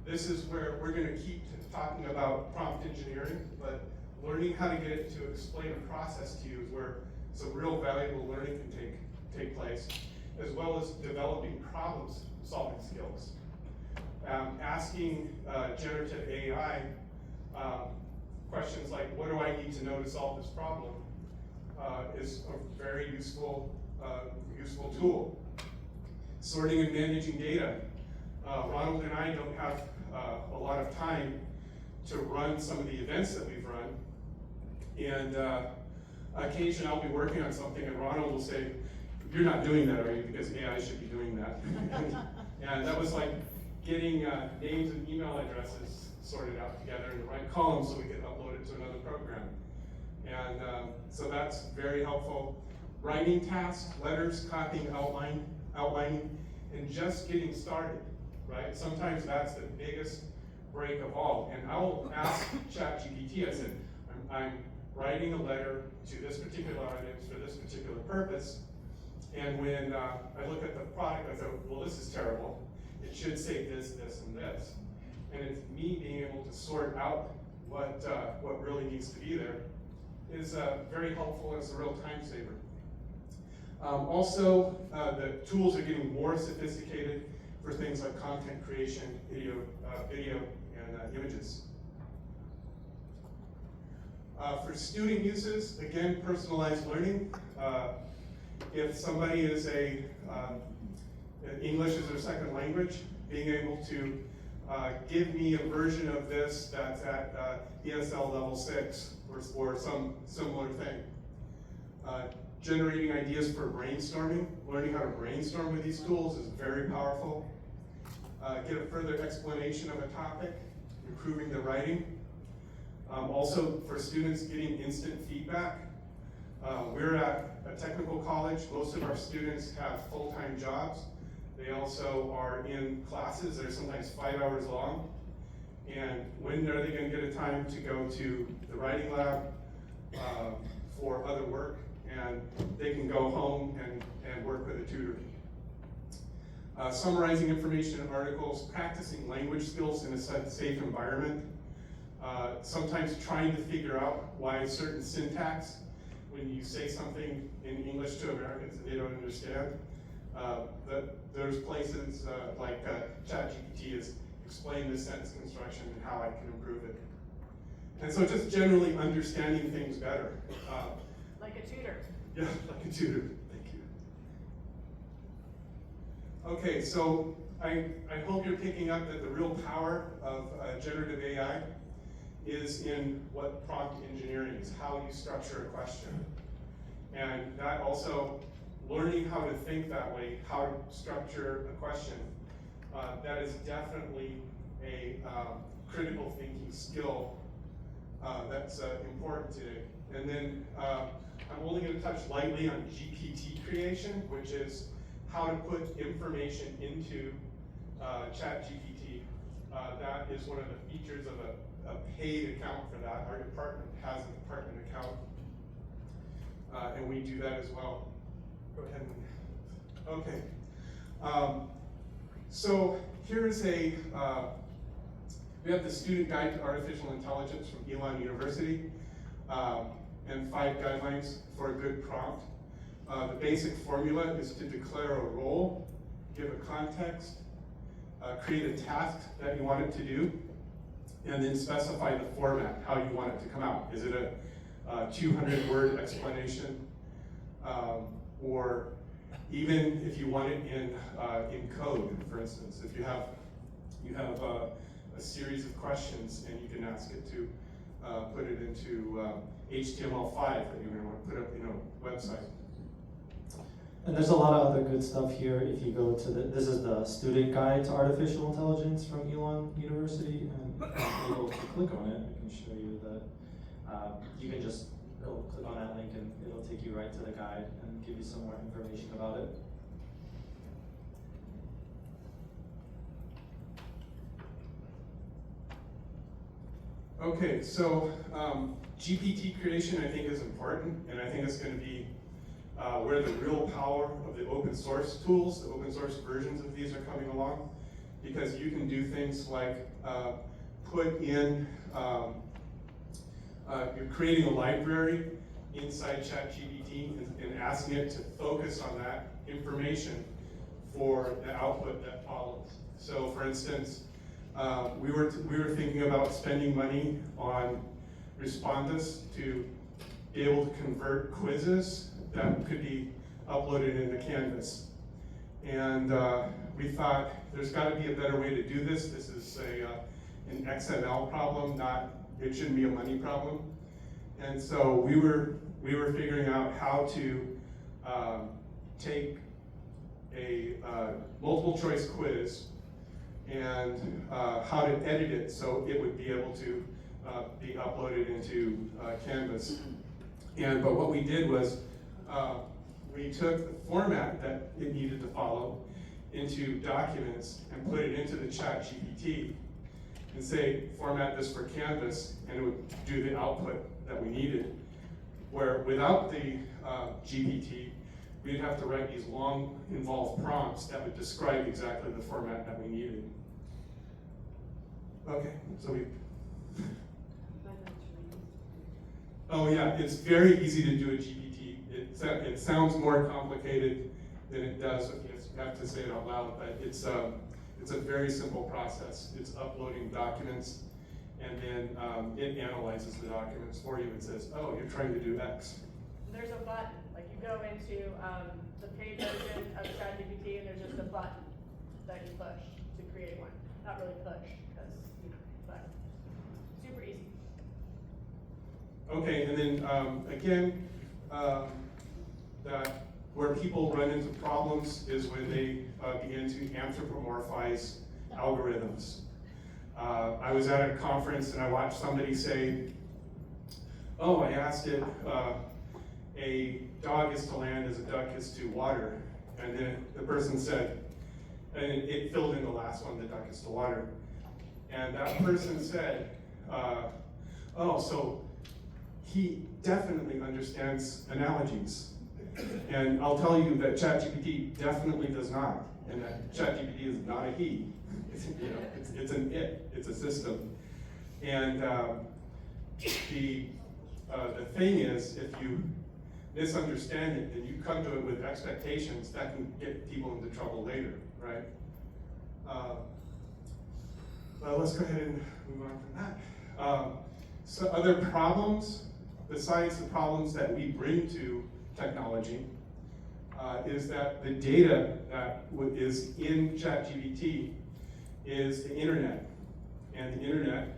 This is where we're going to keep talking about prompt engineering, but learning how to get it to explain a process to you is where some real valuable learning can take place, as well as developing problem-solving skills. Asking generative AI questions like, what do I need to know to solve this problem, is a very useful tool. Sorting and managing data. Ronald and I don't have a lot of time to run some of the events that we've run. And occasionally I'll be working on something and Ronald will say, you're not doing that, are you? Because AI should be doing that. And that was like getting names and email addresses sorted out together in the right column so we could upload it to another program. And so that's very helpful. Writing tasks, letters, copying, outlining, and just getting started, right? Sometimes that's the biggest break of all. And I'll ask Chat GPT, I said, I'm writing a letter to this particular audience for this particular purpose. And when I look at the product, I thought, well, this is terrible. It should say this, this, and this. And it's me being able to sort out what really needs to be there is very helpful and it's a real time saver. Also, the tools are getting more sophisticated for things like content creation, video and images. For student uses, again, personalized learning. If somebody is English is their second language, being able to give me a version of this that's at ESL level 6 or some similar thing. Generating ideas for brainstorming, learning how to brainstorm with these tools is very powerful. Get a further explanation of a topic, improving the writing. Also for students getting instant feedback. We're at a technical college. Most of our students have full-time jobs. They also are in classes that are sometimes 5 hours long. And when are they going to get a time to go to the writing lab for other work? And they can go home and work with a tutor. Summarizing information in articles, practicing language skills in a safe environment. Sometimes trying to figure out why certain syntax, when you say something in English to Americans that they don't understand, there's places like Chat GPT is explain this sentence construction and how I can improve it. And so just generally understanding things better. Like a tutor. Yeah, like a tutor. Thank you. Okay, so I hope you're picking up that the real power of generative AI is in what prompt engineering is, how you structure a question. And that also, learning how to think that way, how to structure a question, that is definitely a critical thinking skill that's important today. And then I'm only going to touch lightly on GPT creation, which is how to put information into Chat GPT. That is one of the features of a paid account for that. Our department has a department account, and we do that as well. Go ahead. Okay. So here's we have the Student Guide to Artificial Intelligence from Elon University, and 5 guidelines for a good prompt. The basic formula is to declare a role, give a context, create a task that you want it to do, and then specify the format, how you want it to come out. Is it a 200-word explanation? Or even if you want it in code, for instance, if you have a series of questions and you can ask it to put it into HTML5 that you're going to want to put up in a website. And there's a lot of other good stuff here. If you go to this is the student guide to artificial intelligence from Elon University, and if you're able to click on it, I can show you that you can just go click on that link and it'll take you right to the guide and give you some more information about it. Okay, so GPT creation I think is important, and I think it's going to be where the real power of the open source tools, the open source versions of these are coming along, because you can do things like put in, you're creating a library inside Chat GPT and asking it to focus on that information for the output that follows. So for instance, we were thinking about spending money on Respondus to be able to convert quizzes that could be uploaded into Canvas. And we thought there's got to be a better way to do this. This is an XML problem, it shouldn't be a money problem. And so we were figuring out how to take a multiple choice quiz and how to edit it so it would be able to be uploaded into Canvas. But what we did was we took the format that it needed to follow into documents and put it into the Chat GPT and say, format this for Canvas, and it would do the output that we needed. Where without the GPT, we'd have to write these long, involved prompts that would describe exactly the format that we needed. Okay, so we. Oh yeah, it's very easy to do a GPT. It sounds more complicated than it does if you have to say it out loud, but it's a very simple process. It's uploading documents, and then it analyzes the documents for you and says, oh, you're trying to do X. There's a button, like you go into the paid version of ChatGPT and there's just a button that you push to create one. Not really push, because, but super easy. Okay, and then again, that where people run into problems is when they begin to anthropomorphize algorithms. I was at a conference and I watched somebody say, oh, I asked it, a dog is to land as a duck is to water. And then the person said, and it filled in the last one, the duck is to water. And that person said, oh, so he definitely understands analogies. And I'll tell you that ChatGPT definitely does not, and that ChatGPT is not a he. It's an it. It's a system. And the thing is, if you misunderstand it and you come to it with expectations, that can get people into trouble later, right? Well, let's go ahead and move on from that. So other problems, besides the problems that we bring to technology, is that the data that is in ChatGPT is the internet. And the internet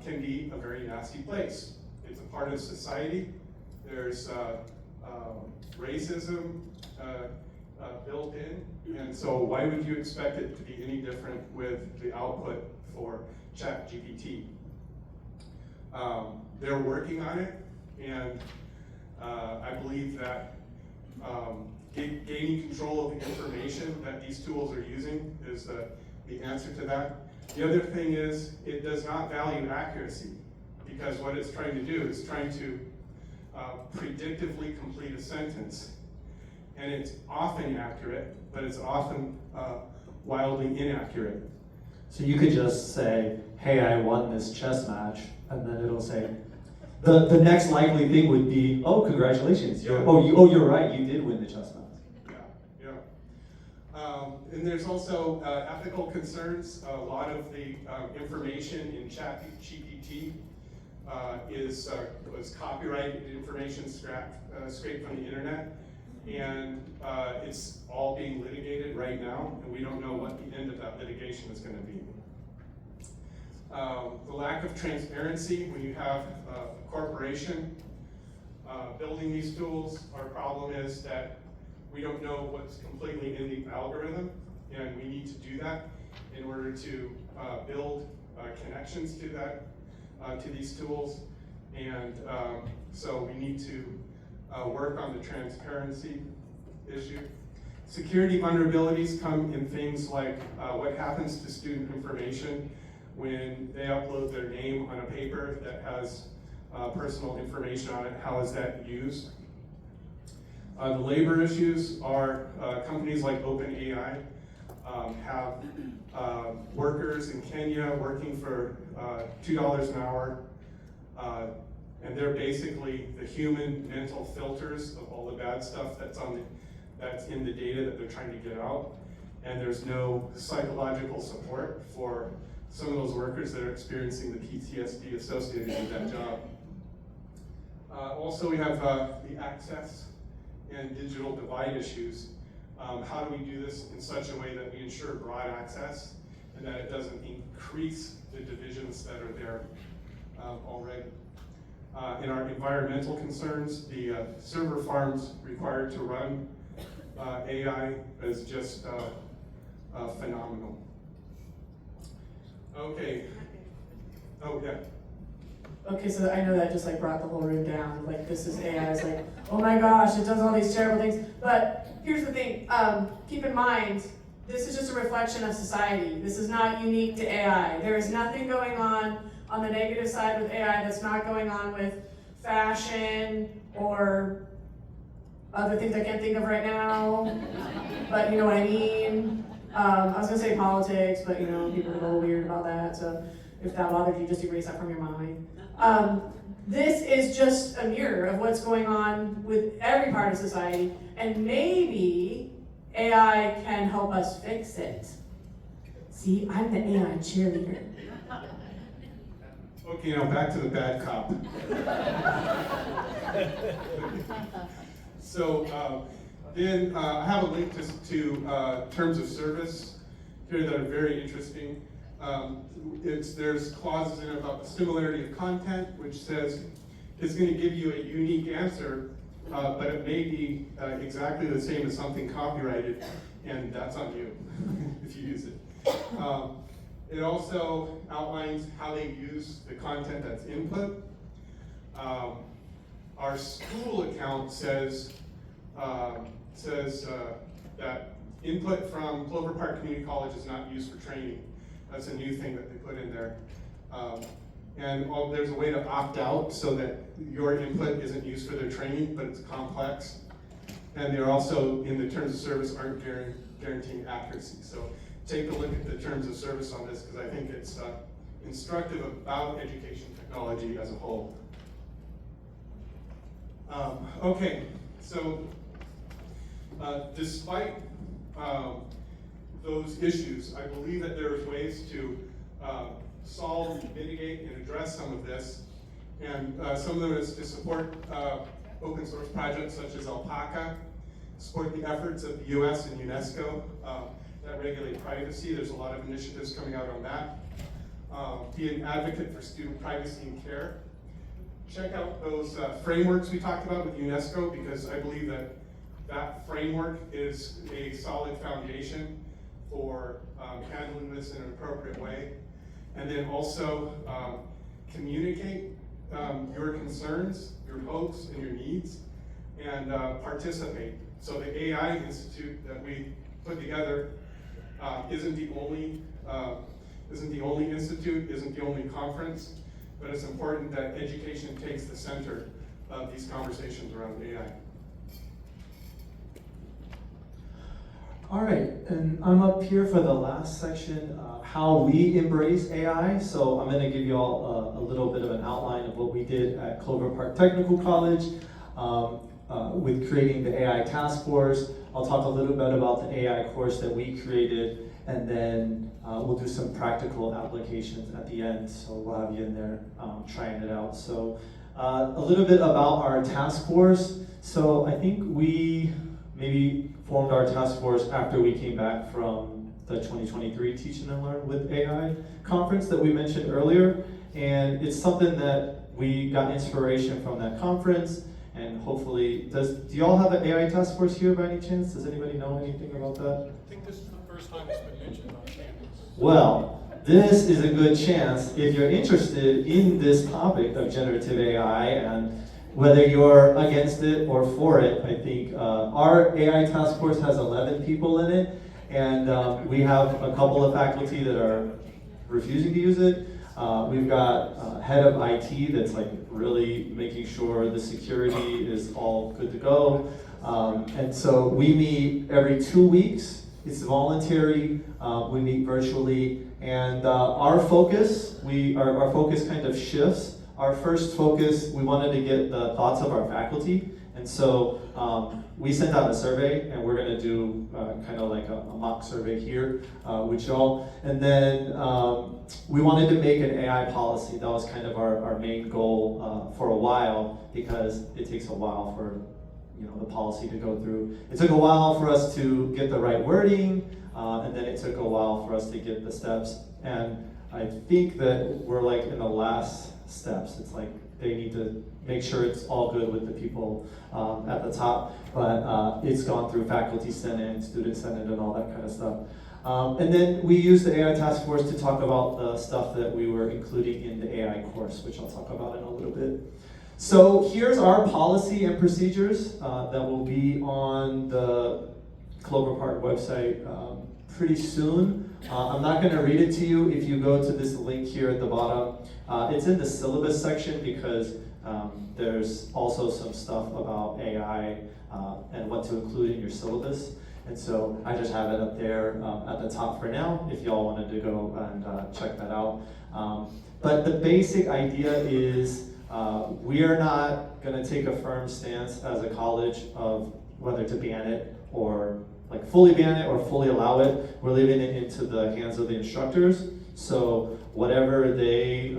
can be a very nasty place. It's a part of society. There's racism built in. And so why would you expect it to be any different with the output for ChatGPT? They're working on it, and I believe that gaining control of the information that these tools are using is the answer to that. The other thing is, it does not value accuracy, because what it's trying to do is trying to predictively complete a sentence. And it's often accurate, but it's often wildly inaccurate. So you could just say, hey, I won this chess match, and then it'll say, the next likely thing would be, oh, congratulations, you're right, you did win the chess match. Yeah. And there's also ethical concerns. A lot of the information in Chat GPT was copyrighted information scraped from the internet, and it's all being litigated right now, and we don't know what the end of that litigation is going to be. The lack of transparency when you have a corporation building these tools. Our problem is that we don't know what's completely in the algorithm, and we need to do that in order to build connections to that, to these tools. And so we need to work on the transparency issue. Security vulnerabilities come in things like what happens to student information when they upload their name on a paper that has personal information on it. How is that used? The labor issues are companies like OpenAI have workers in Kenya working for $2 an hour, and they're basically the human mental filters of all the bad stuff that's in the data that they're trying to get out. And there's no psychological support for some of those workers that are experiencing the PTSD associated with that job. Also, we have the access and digital divide issues. How do we do this in such a way that we ensure broad access and that it doesn't increase the divisions that are there already? In our environmental concerns, the server farms required to run AI is just phenomenal. Okay. Oh, yeah. Okay, so I know that just like brought the whole room down. Like this is AI. It's like, oh my gosh, it does all these terrible things. But here's the thing. Keep in mind, this is just a reflection of society. This is not unique to AI. There is nothing going on the negative side with AI that's not going on with fashion or other things I can't think of right now. But you know what I mean. I was gonna say politics, but you know people are a little weird about that. So if that bothered you, just erase that from your mind. This is just a mirror of what's going on with every part of society, and maybe AI can help us fix it. See, I'm the AI cheerleader. Okay, now back to the bad cop. So then I have a link to terms of service here that are very interesting. There's clauses in it about the similarity of content, which says it's going to give you a unique answer, but it may be exactly the same as something copyrighted, and that's on you if you use it. It also outlines how they use the content that's input. Our school account says that input from Clover Park Community College is not used for training. That's a new thing that they put in there. There's a way to opt out so that your input isn't used for their training, but it's complex. And they're also, in the terms of service, aren't guaranteeing accuracy. So take a look at the terms of service on this, because I think it's instructive about education technology as a whole. Okay, so despite those issues, I believe that there is ways to solve, mitigate, and address some of this. And some of them is to support open source projects such as Alpaca, support the efforts of the US and UNESCO that regulate privacy. There's a lot of initiatives coming out on that. Be an advocate for student privacy and care. Check out those frameworks we talked about with UNESCO, because I believe that that framework is a solid foundation for handling this in an appropriate way. And then also communicate your concerns, your hopes, and your needs, and participate. So the AI Institute that we put together isn't the only institute, isn't the only conference, but it's important that education takes the center of these conversations around AI. All right, and I'm up here for the last section, how we embrace AI. So I'm gonna give you all a little bit of an outline of what we did at Clover Park Technical College. with creating the AI task force. I'll talk a little bit about the AI course that we created, and then we'll do some practical applications at the end, so we'll have you in there trying it out. So a little bit about our task force. So I think we maybe formed our task force after we came back from the 2023 Teach and Learn with AI conference that we mentioned earlier. And it's something that we got inspiration from that conference, and hopefully, do y'all have an AI task force here by any chance? Does anybody know anything about that? I think this is the first time it's been mentioned on campus. Well, this is a good chance if you're interested in this topic of generative AI, and whether you're against it or for it. I think our AI task force has 11 people in it, and we have a couple of faculty that are refusing to use it. We've got a head of IT that's like really making sure the security is all good to go. And so we meet every 2 weeks. It's voluntary. We meet virtually. And our focus, our focus kind of shifts. Our first focus, we wanted to get the thoughts of our faculty. And so we sent out a survey, and we're going to do kind of like a mock survey here with y'all. And then we wanted to make an AI policy. That was kind of our main goal for a while, because it takes a while for the policy to go through. It took a while for us to get the right wording, and then it took a while for us to get the steps. And I think that we're like in the last steps. It's like they need to make sure it's all good with the people at the top, but it's gone through faculty senate, student senate, and all that kind of stuff. And then we used the AI task force to talk about the stuff that we were including in the AI course, which I'll talk about in a little bit. So here's our policy and procedures that will be on the Clover Park website pretty soon. I'm not going to read it to you. If you go to this link here at the bottom, it's in the syllabus section, because there's also some stuff about AI and what to include in your syllabus. And so I just have it up there at the top for now, if y'all wanted to go and check that out. But the basic idea is we are not going to take a firm stance as a college of whether to ban it or like fully ban it or fully allow it. We're leaving it into the hands of the instructors. So whatever they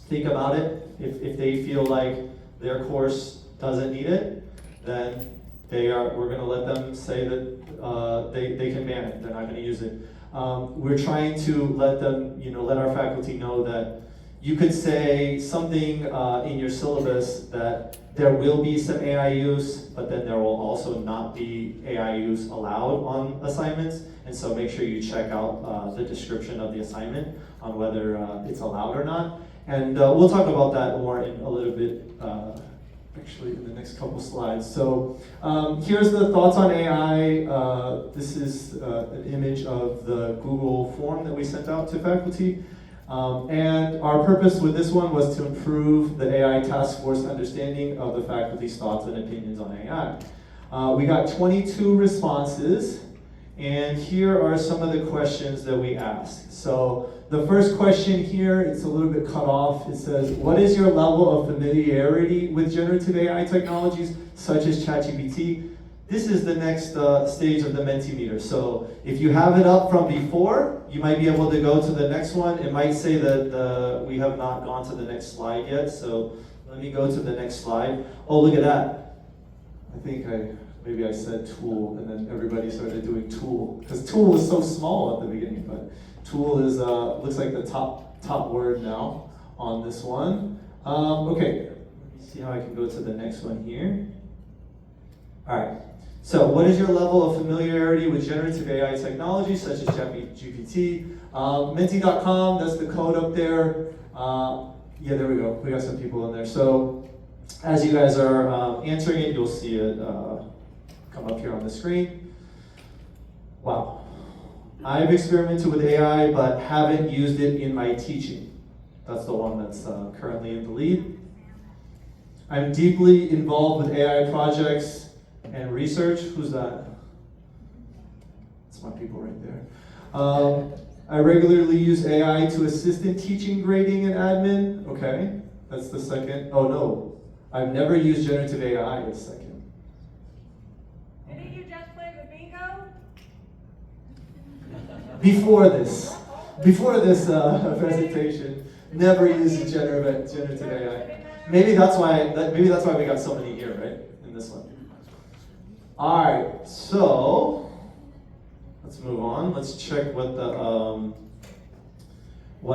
think about it, if they feel like their course doesn't need it, then we're going to let them say that they can ban it. They're not going to use it. We're trying to let them, let our faculty know that you could say something in your syllabus that there will be some AI use, but then there will also not be AI use allowed on assignments. And so make sure you check out the description of the assignment on whether it's allowed or not. And we'll talk about that more in a little bit, actually in the next couple slides. So here's the thoughts on AI. This is an image of the Google form that we sent out to faculty. And our purpose with this one was to improve the AI task force understanding of the faculty's thoughts and opinions on AI. We got 22 responses, and here are some of the questions that we asked. So the first question here, it's a little bit cut off. It says, what is your level of familiarity with generative AI technologies such as Chat GPT? This is the next stage of the Mentimeter. So if you have it up from before, you might be able to go to the next one. It might say that we have not gone to the next slide yet. So let me go to the next slide. Oh, look at that. I think maybe I said tool, and then everybody started doing tool. Because tool was so small at the beginning, but tool is looks like the top word now on this one. Okay, let me see how I can go to the next one here. All right. So what is your level of familiarity with generative AI technology such as Chat GPT? Menti.com, that's the code up there. Yeah, there we go. We got some people in there. So as you guys are answering it, you'll see it come up here on the screen. Wow. I've experimented with AI, but haven't used it in my teaching. That's the one that's currently in the lead. I'm deeply involved with AI projects and research. Who's that? That's my people right there. I regularly use AI to assist in teaching, grading, and admin. Okay, that's the second. Oh no, I've never used generative AI. A second. Didn't you just play the bingo? Before this presentation, never used generative AI. Maybe that's why we got so many here, right? In this one. All right, so let's move on. Let's check what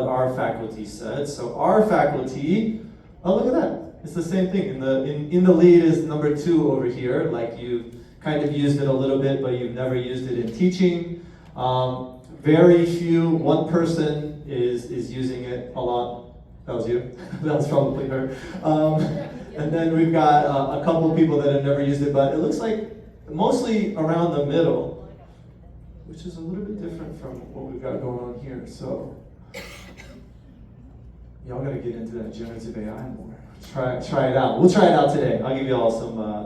our faculty said. So our faculty, oh look at that. It's the same thing. In the lead is number 2 over here. Like you kind of used it a little bit, but you've never used it in teaching. Very few. One person is using it a lot. That was you. That was probably her. And then we've got a couple people that have never used it, but it looks like mostly around the middle, which is a little bit different from what we've got going on here. So y'all gotta get into that generative AI more. Try it out. We'll try it out today. I'll give you all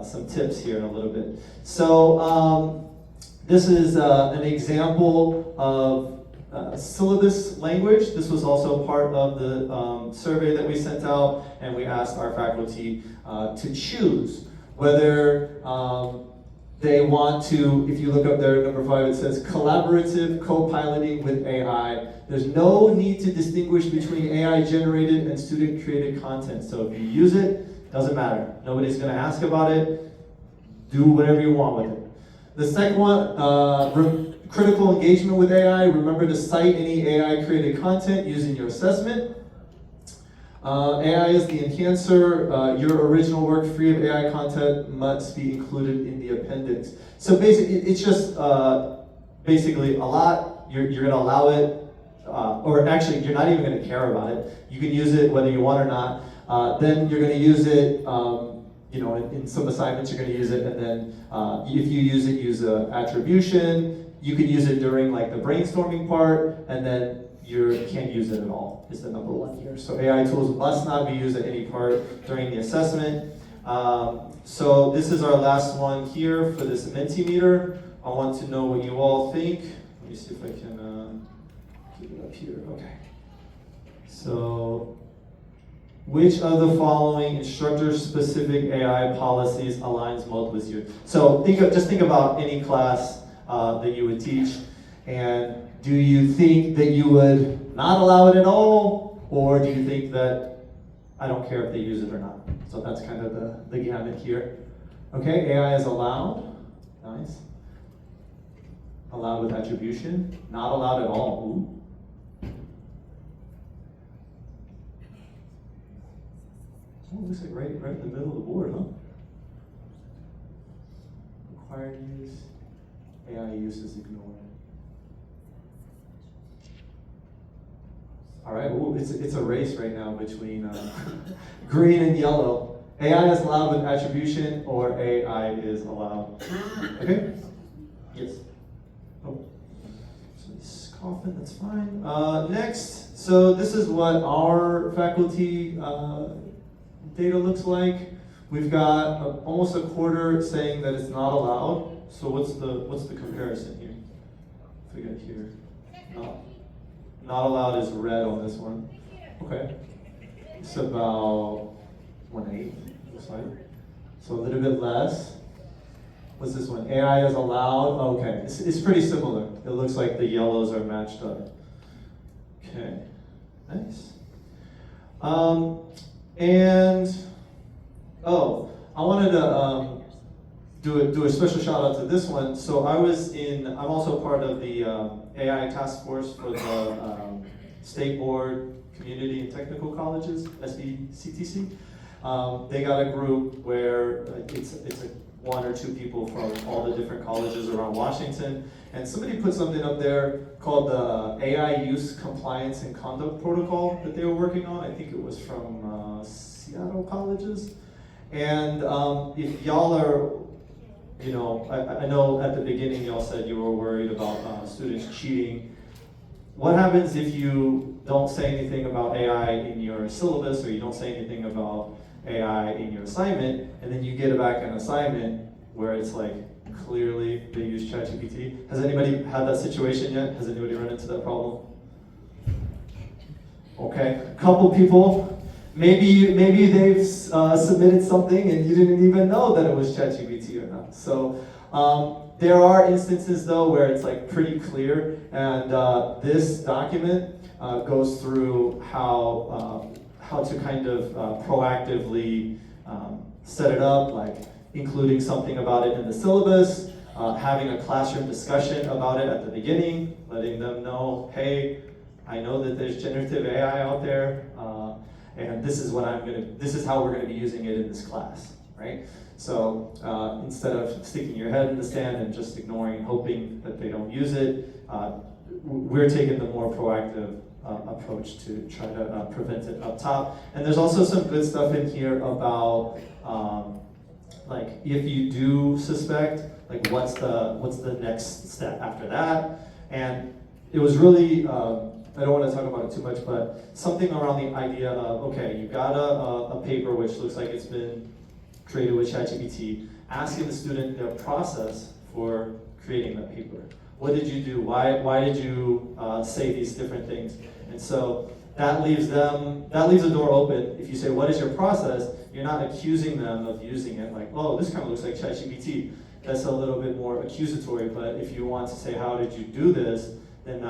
some tips here in a little bit. So this is an example of syllabus language. This was also part of the survey that we sent out, and we asked our faculty to choose whether they want to, if you look up there, number 5, it says collaborative co-piloting with AI. There's no need to distinguish between AI-generated and student-created content. So if you use it, doesn't matter. Nobody's going to ask about it. Do whatever you want with it. The second one, critical engagement with AI. Remember to cite any AI-created content using your assessment. AI is the enhancer. Your original work free of AI content must be included in the appendix. So basically, it's just basically a lot. You're going to allow it, or actually, you're not even going to care about it. You can use it whether you want or not. Then you're going to use it. In some assignments, you're going to use it, and then if you use it, use attribution. You can use it during like the brainstorming part, and then you can't use it at all, is the number 1 here. So AI tools must not be used at any part during the assessment. So this is our last one here for this Mentimeter. I want to know what you all think. Let me see if I can get it up here. Okay. So, which of the following instructor-specific AI policies aligns most with you? So just think about any class that you would teach, and do you think that you would not allow it at all, or do you think that I don't care if they use it or not? So that's kind of the gamut here. Okay, AI is allowed. Nice. Allowed with attribution. Not allowed at all. Ooh. Oh, looks like right in the middle of the board, huh? Required use. AI use is ignored. All right, ooh, it's a race right now between green and yellow. AI is allowed with attribution, or AI is allowed. Okay? Yes. Oh. So this coffin, that's fine. Next, so this is what our faculty data looks like. We've got almost a quarter saying that it's not allowed. So what's the comparison here? Forget here. Not allowed is red on this one. Okay. It's about 1/8, looks like. So a little bit less. What's this one? AI is allowed. Okay. It's pretty similar. It looks like the yellows are matched up. Okay. Nice. I wanted to do a special shout out to this one. So I'm also part of the AI task force for the State Board Community and Technical Colleges, CPTC. They got a group where it's like 1 or 2 people from all the different colleges around Washington. And somebody put something up there called the AI Use Compliance and Conduct Protocol that they were working on. I think it was from Seattle colleges. And if y'all are, I know at the beginning y'all said you were worried about students cheating. What happens if you don't say anything about AI in your syllabus, or you don't say anything about AI in your assignment, and then you get back an assignment where it's like clearly they use Chat GPT? Has anybody had that situation yet? Has anybody run into that problem? Okay, a couple people. maybe they've submitted something and you didn't even know that it was Chat GPT or not. So there are instances though where it's like pretty clear, and this document goes through how to kind of proactively set it up, like including something about it in the syllabus, having a classroom discussion about it at the beginning, letting them know, hey, I know that there's generative AI out there, and this is how we're gonna be using it in this class, right? So instead of sticking your head in the sand and just ignoring and hoping that they don't use it, we're taking the more proactive approach to try to prevent it up top. And there's also some good stuff in here about like if you do suspect, like what's the next step after that. And it was really, I don't want to talk about it too much, but something around the idea of, okay, you got a paper which looks like it's been created with Chat GPT, asking the student their process for creating that paper. What did you do? Why did you say these different things? And so that leaves the door open. If you say, what is your process? You're not accusing them of using it like, oh, this kind of looks like Chat GPT. That's a little bit more accusatory, but if you want to say, how did you do this? Then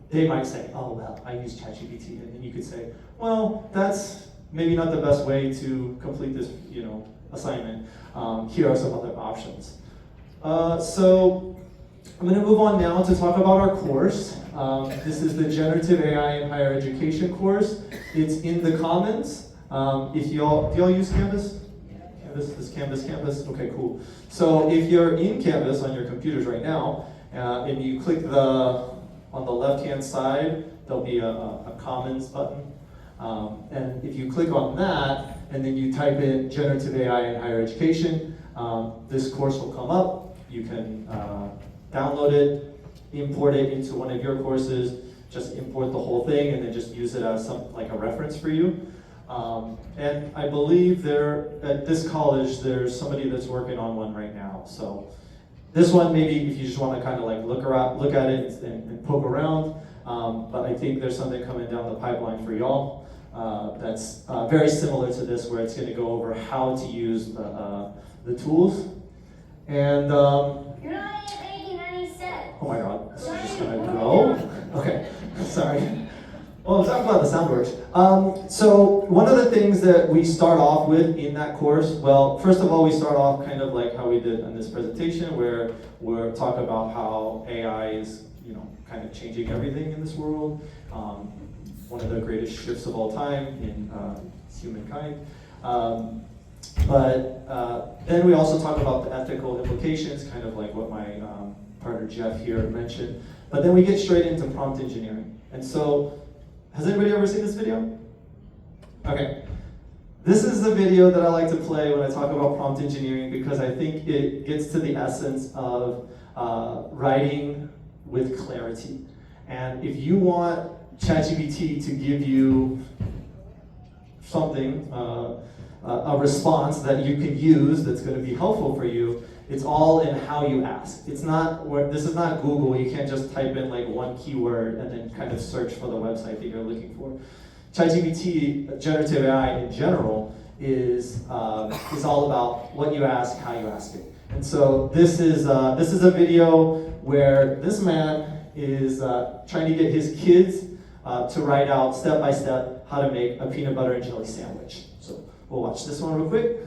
they might say, oh, well, I used Chat GPT. And then you could say, well, that's maybe not the best way to complete this, assignment. Here are some other options. So I'm going to move on now to talk about our course. This is the Generative AI in Higher Education course. It's in the Commons. Do y'all use Canvas? This Canvas? Okay, cool. So if you're in Canvas on your computers right now, and you click on the left-hand side, there'll be a Commons button. And if you click on that, and then you type in Generative AI in Higher Education, this course will come up. You can download it, import it into one of your courses, just import the whole thing, and then just use it as like a reference for you. And I believe at this college, there's somebody that's working on one right now. So this one, maybe if you just want to kind of like look at it and poke around, but I think there's something coming down the pipeline for y'all that's very similar to this, where it's going to go over how to use the tools. And You're not making any sense. oh my God, this is just going to go. Okay, sorry. Well, I'm glad the sound works. So one of the things that we start off with in that course, well, first of all, we start off kind of like how we did in this presentation, where we're talking about how AI is, kind of changing everything in this world. One of the greatest shifts of all time in humankind. But then we also talk about the ethical implications, kind of like what my partner Jeff here mentioned. But then we get straight into prompt engineering. And so, has anybody ever seen this video? Okay. This is the video that I like to play when I talk about prompt engineering, because I think it gets to the essence of writing with clarity. And if you want ChatGPT to give you something, a response that you can use that's going to be helpful for you, it's all in how you ask. This is not Google. You can't just type in like one keyword and then kind of search for the website that you're looking for. ChatGPT, generative AI in general, is all about what you ask, how you ask it. And so this is a video where this man is trying to get his kids to write out step by step how to make a peanut butter and jelly sandwich. So we'll watch this one real quick.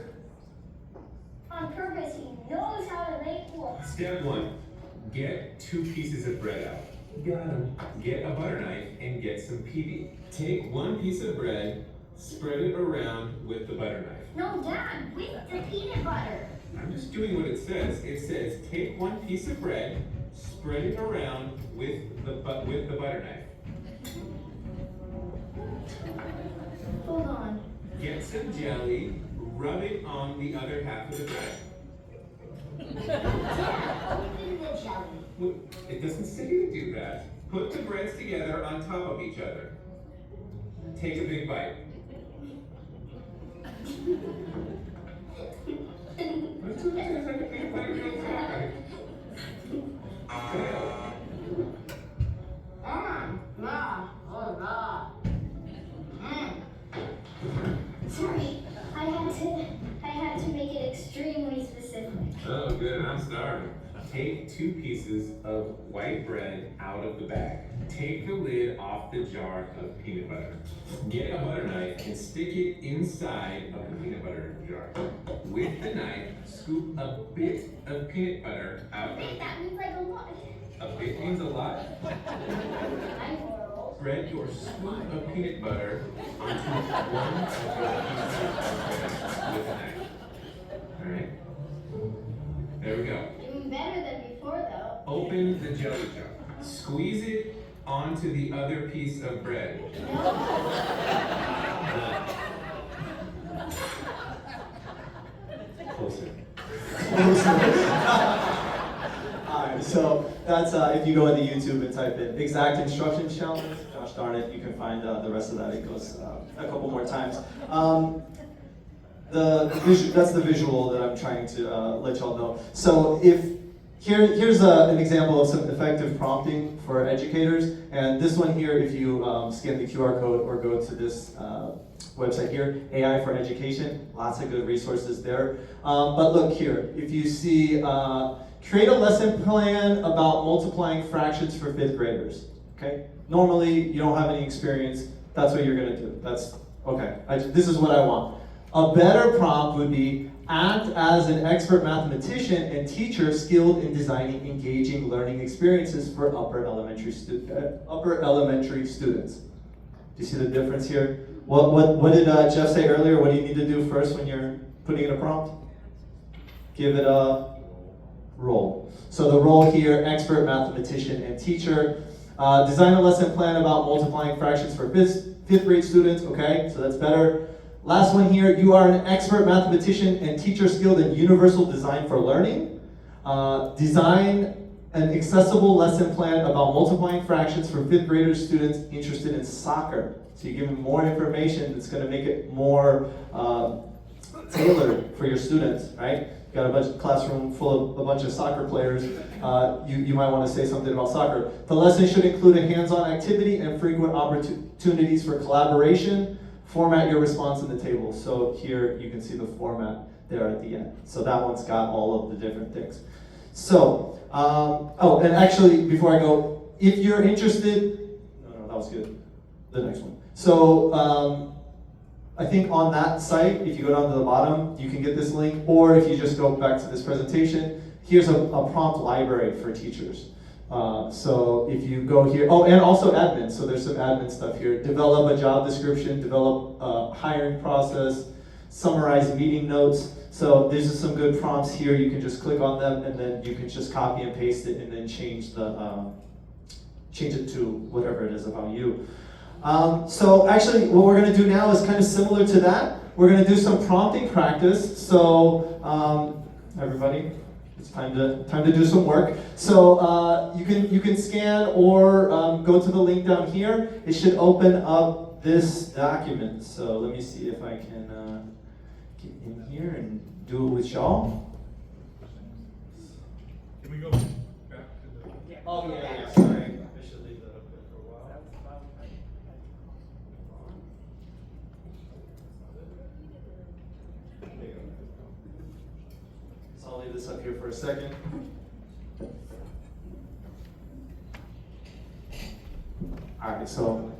On purpose, he knows how to make one. Step 1, get 2 pieces of bread out. Got 'em. Get a butter knife and get some PB. Take 1 piece of bread, spread it around with the butter knife. No, Dad, with the peanut butter. I'm just doing what it says. It says take 1 piece of bread, spread it around with the butter knife. Hold on. Get some jelly, rub it on the other half of the bread. Dad, open the jelly. It doesn't say to do that. Put the breads together on top of each other. Take a big bite. Let's do this like a peanut butter jelly sandwich. I'm starving. Take 2 pieces of white bread out of the bag. Take the lid off the jar of peanut butter. Get a butter knife and stick it inside of the peanut butter jar. With the knife, scoop a bit of peanut butter out of That means like a lot. A bit means a lot. I'm horrible. Spread your scoop of peanut butter onto one of the pieces of bread with a knife. Alright? There we go. Doing better than before though. Open the jelly jar. Squeeze it onto the other piece of bread. Closer. Alright, so that's if you go into YouTube and type in exact instructions challenge, gosh darn it, you can find the rest of that. It goes a couple more times. That's the visual that I'm trying to let y'all know. So here's an example of some effective prompting for educators. And this one here, if you scan the QR code or go to this website here, AI for Education, lots of good resources there. But look here, if you see, create a lesson plan about multiplying fractions for 5th graders, okay? Normally, you don't have any experience, that's what you're gonna do. That's, okay, this is what I want. A better prompt would be, act as an expert mathematician and teacher skilled in designing engaging learning experiences for upper elementary students. Do you see the difference here? What did Jeff say earlier? What do you need to do first when you're putting in a prompt? Give it a role. So the role here, expert mathematician and teacher. Design a lesson plan about multiplying fractions for 5th grade students. Okay, so that's better. Last one here, you are an expert mathematician and teacher skilled in universal design for learning. Design an accessible lesson plan about multiplying fractions for 5th grader students interested in soccer. So you give them more information that's going to make it more tailored for your students, right? You got a classroom full of a bunch of soccer players. You might want to say something about soccer. The lesson should include a hands-on activity and frequent opportunities for collaboration. Format your response in the table. So here you can see the format there at the end. So that one's got all of the different things. So, oh, and actually, before I go, if you're interested, no, that was good. The next one. So, I think on that site, if you go down to the bottom, you can get this link, or if you just go back to this presentation, here's a prompt library for teachers. So if you go here, oh, and also admin, so there's some admin stuff here. Develop a job description, develop a hiring process, summarize meeting notes. So these are some good prompts here. You can just click on them and then you can just copy and paste it and then change it to whatever it is about you. So actually what we're gonna do now is kind of similar to that. We're gonna do some prompting practice. So everybody, it's time to do some work. So you can scan or go to the link down here. It should open up this document. So let me see if I can get in here and do it with y'all. Can we go back to the? Oh yeah, sorry. I should leave that up there for a while. There you go. So I'll leave this up here for a second. All right, so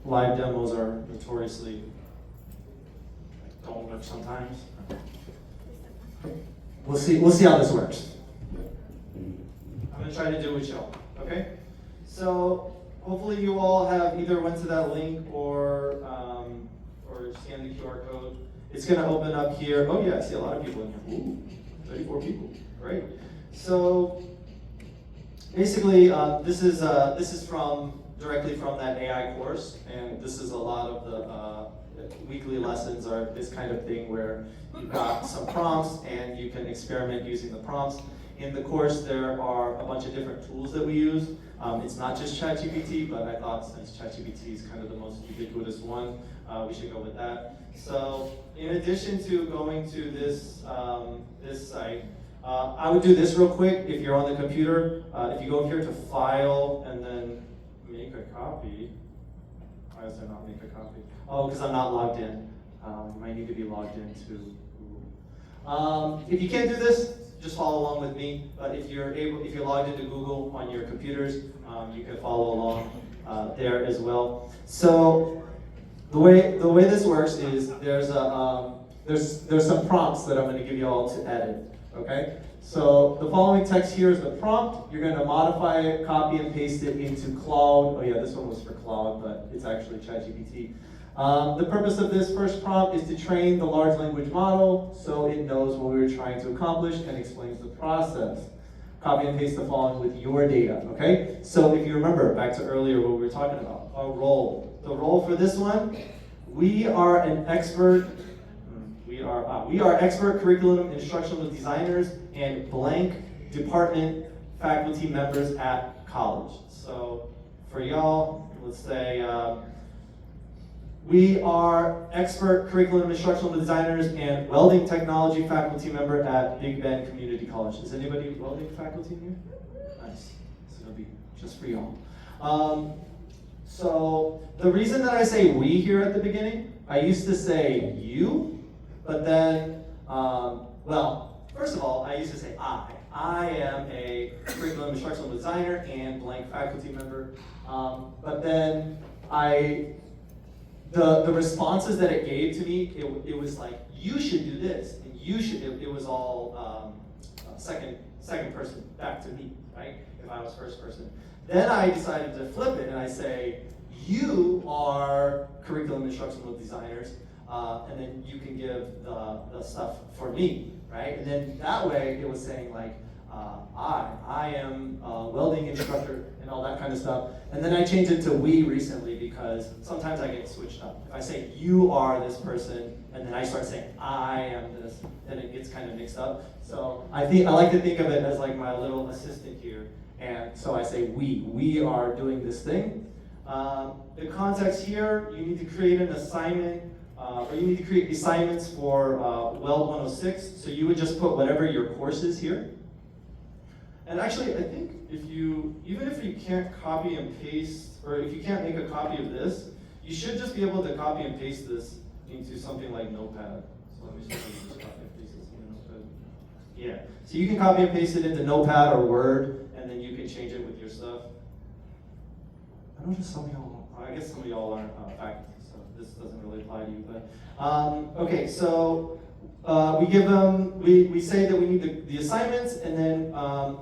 live demos are notoriously don't work sometimes. We'll see how this works. I'm gonna try to do it with y'all, okay? So hopefully you all have either went to that link or scanned the QR code. It's gonna open up here. Oh yeah, I see a lot of people in here. Ooh, 34 people, great. So basically, this is directly from that AI course, and this is a lot of the weekly lessons are this kind of thing where you've got some prompts and you can experiment using the prompts. In the course, there are a bunch of different tools that we use. It's not just Chat GPT, but I thought since Chat GPT is kind of the most ubiquitous one, we should go with that. So in addition to going to this, this site, I would do this real quick if you're on the computer. If you go up here to File and then Make a Copy. Why does there not make a copy? Oh, because I'm not logged in. You might need to be logged in to Google. If you can't do this, just follow along with me. But if you're logged into Google on your computers, you can follow along there as well. So the way this works is there's some prompts that I'm going to give you all to edit. Okay. So the following text here is the prompt. You're going to modify it, copy and paste it into Claude. Oh yeah, this one was for Claude, but it's actually Chat GPT. The purpose of this first prompt is to train the large language model so it knows what we were trying to accomplish and explains the process. Copy and paste the following with your data, okay? So if you remember, back to earlier what we were talking about, a role. The role for this one, we are expert curriculum instructional designers and blank department faculty members at college. So for y'all, let's say, we are expert curriculum instructional designers and welding technology faculty member at Big Bend Community College. Is anybody welding faculty in here? Nice. This is going to be just for y'all. So the reason that I say we here at the beginning, I used to say you, but then, well, first of all, I used to say I. I am a curriculum instructional designer and blank faculty member. But then the responses that it gave to me, it was like, you should do this, and you should, it was all second person back to me, right? If I was first person. Then I decided to flip it and I say, you are curriculum instructional designers, and then you can give the stuff for me, right? And then that way it was saying like, I am a welding instructor and all that kind of stuff. And then I changed it to we recently because sometimes I get switched up. If I say you are this person and then I start saying I am this, then it gets kind of mixed up. So I like to think of it as like my little assistant here. And so I say we are doing this thing. The context here, you need to create an assignment, or you need to create assignments for Weld 106. So you would just put whatever your course is here. And actually, I think even if you can't copy and paste, or if you can't make a copy of this, you should just be able to copy and paste this into something like Notepad. So let me see if I can just copy and paste this into Notepad. Yeah, so you can copy and paste it into Notepad or Word, and then you can change it with your stuff. I noticed some of y'all, I guess some of y'all aren't faculty, so this doesn't really apply to you, but, okay, so, we say that we need the assignments, and then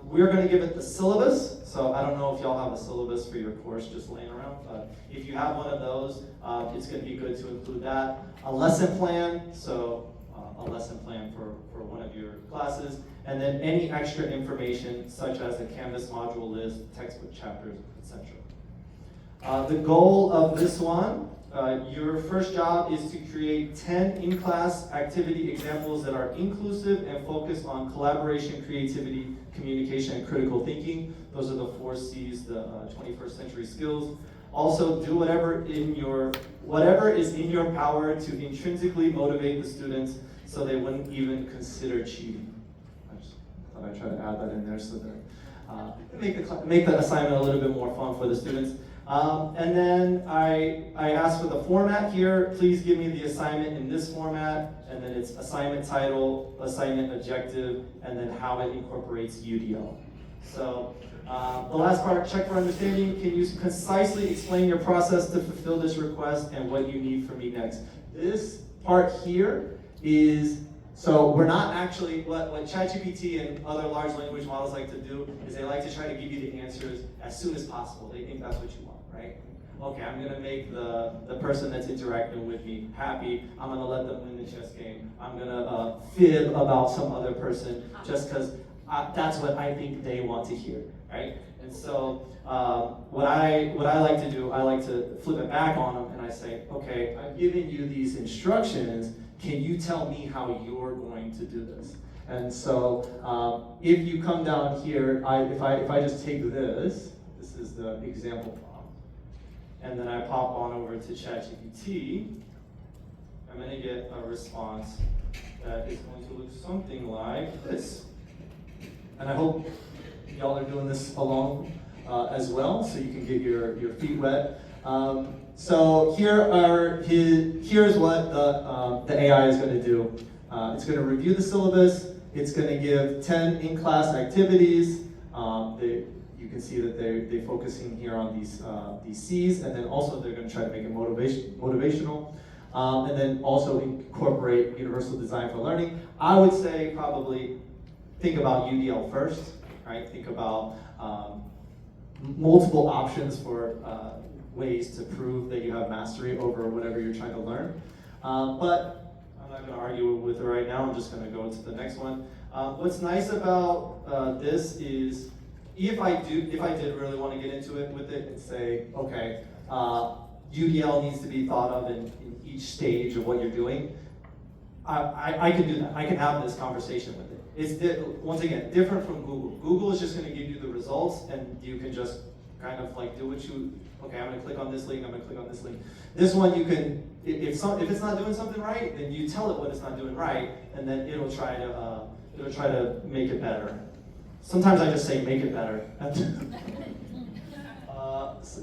we're going to give it the syllabus. So I don't know if y'all have a syllabus for your course just laying around, but if you have one of those, it's going to be good to include that. A lesson plan, so a lesson plan for one of your classes, and then any extra information such as a Canvas module list, textbook chapters, etc. The goal of this one, your first job is to create 10 in-class activity examples that are inclusive and focus on collaboration, creativity, communication, and critical thinking. Those are the 4 C's, the 21st century skills. Also, do whatever is in your power to intrinsically motivate the students so they wouldn't even consider cheating. I just thought I'd try to add that in there so that make the assignment a little bit more fun for the students. And then I asked for the format here. Please give me the assignment in this format, and then it's assignment title, assignment objective, and then how it incorporates UDL. So the last part, check for understanding. Can you concisely explain your process to fulfill this request and what you need from me next? This part here is, so we're not actually, what Chat GPT and other large language models like to do is they like to try to give you the answers as soon as possible. They think that's what you want, right? Okay, I'm gonna make the person that's interacting with me happy. I'm gonna let them win the chess game. I'm gonna fib about some other person just because that's what I think they want to hear, right? And so what I like to do, I like to flip it back on them and I say, okay, I've given you these instructions. Can you tell me how you're going to do this? And so if you come down here, if I just take this is the example prompt, and then I pop on over to Chat GPT, I'm going to get a response that is going to look something like this. And I hope y'all are doing this along as well, so you can get your feet wet. So here's what the AI is going to do. It's going to review the syllabus. It's going to give 10 in-class activities. You can see that they're focusing here on these C's, and then also they're going to try to make it motivational, and then also incorporate universal design for learning. I would say probably think about UDL first, right? Think about multiple options for ways to prove that you have mastery over whatever you're trying to learn. But I'm not going to argue with it right now. I'm just going to go to the next one. What's nice about this is, if I did really want to get into it with it and say, okay, UDL needs to be thought of in each stage of what you're doing, I can do that. I can have this conversation with it. It's, once again, different from Google. Google is just going to give you the results, and you can just kind of like do what you, okay, I'm going to click on this link, I'm going to click on this link. This one you can, if it's not doing something right, then you tell it what it's not doing right, and then it'll try to make it better. Sometimes I just say make it better.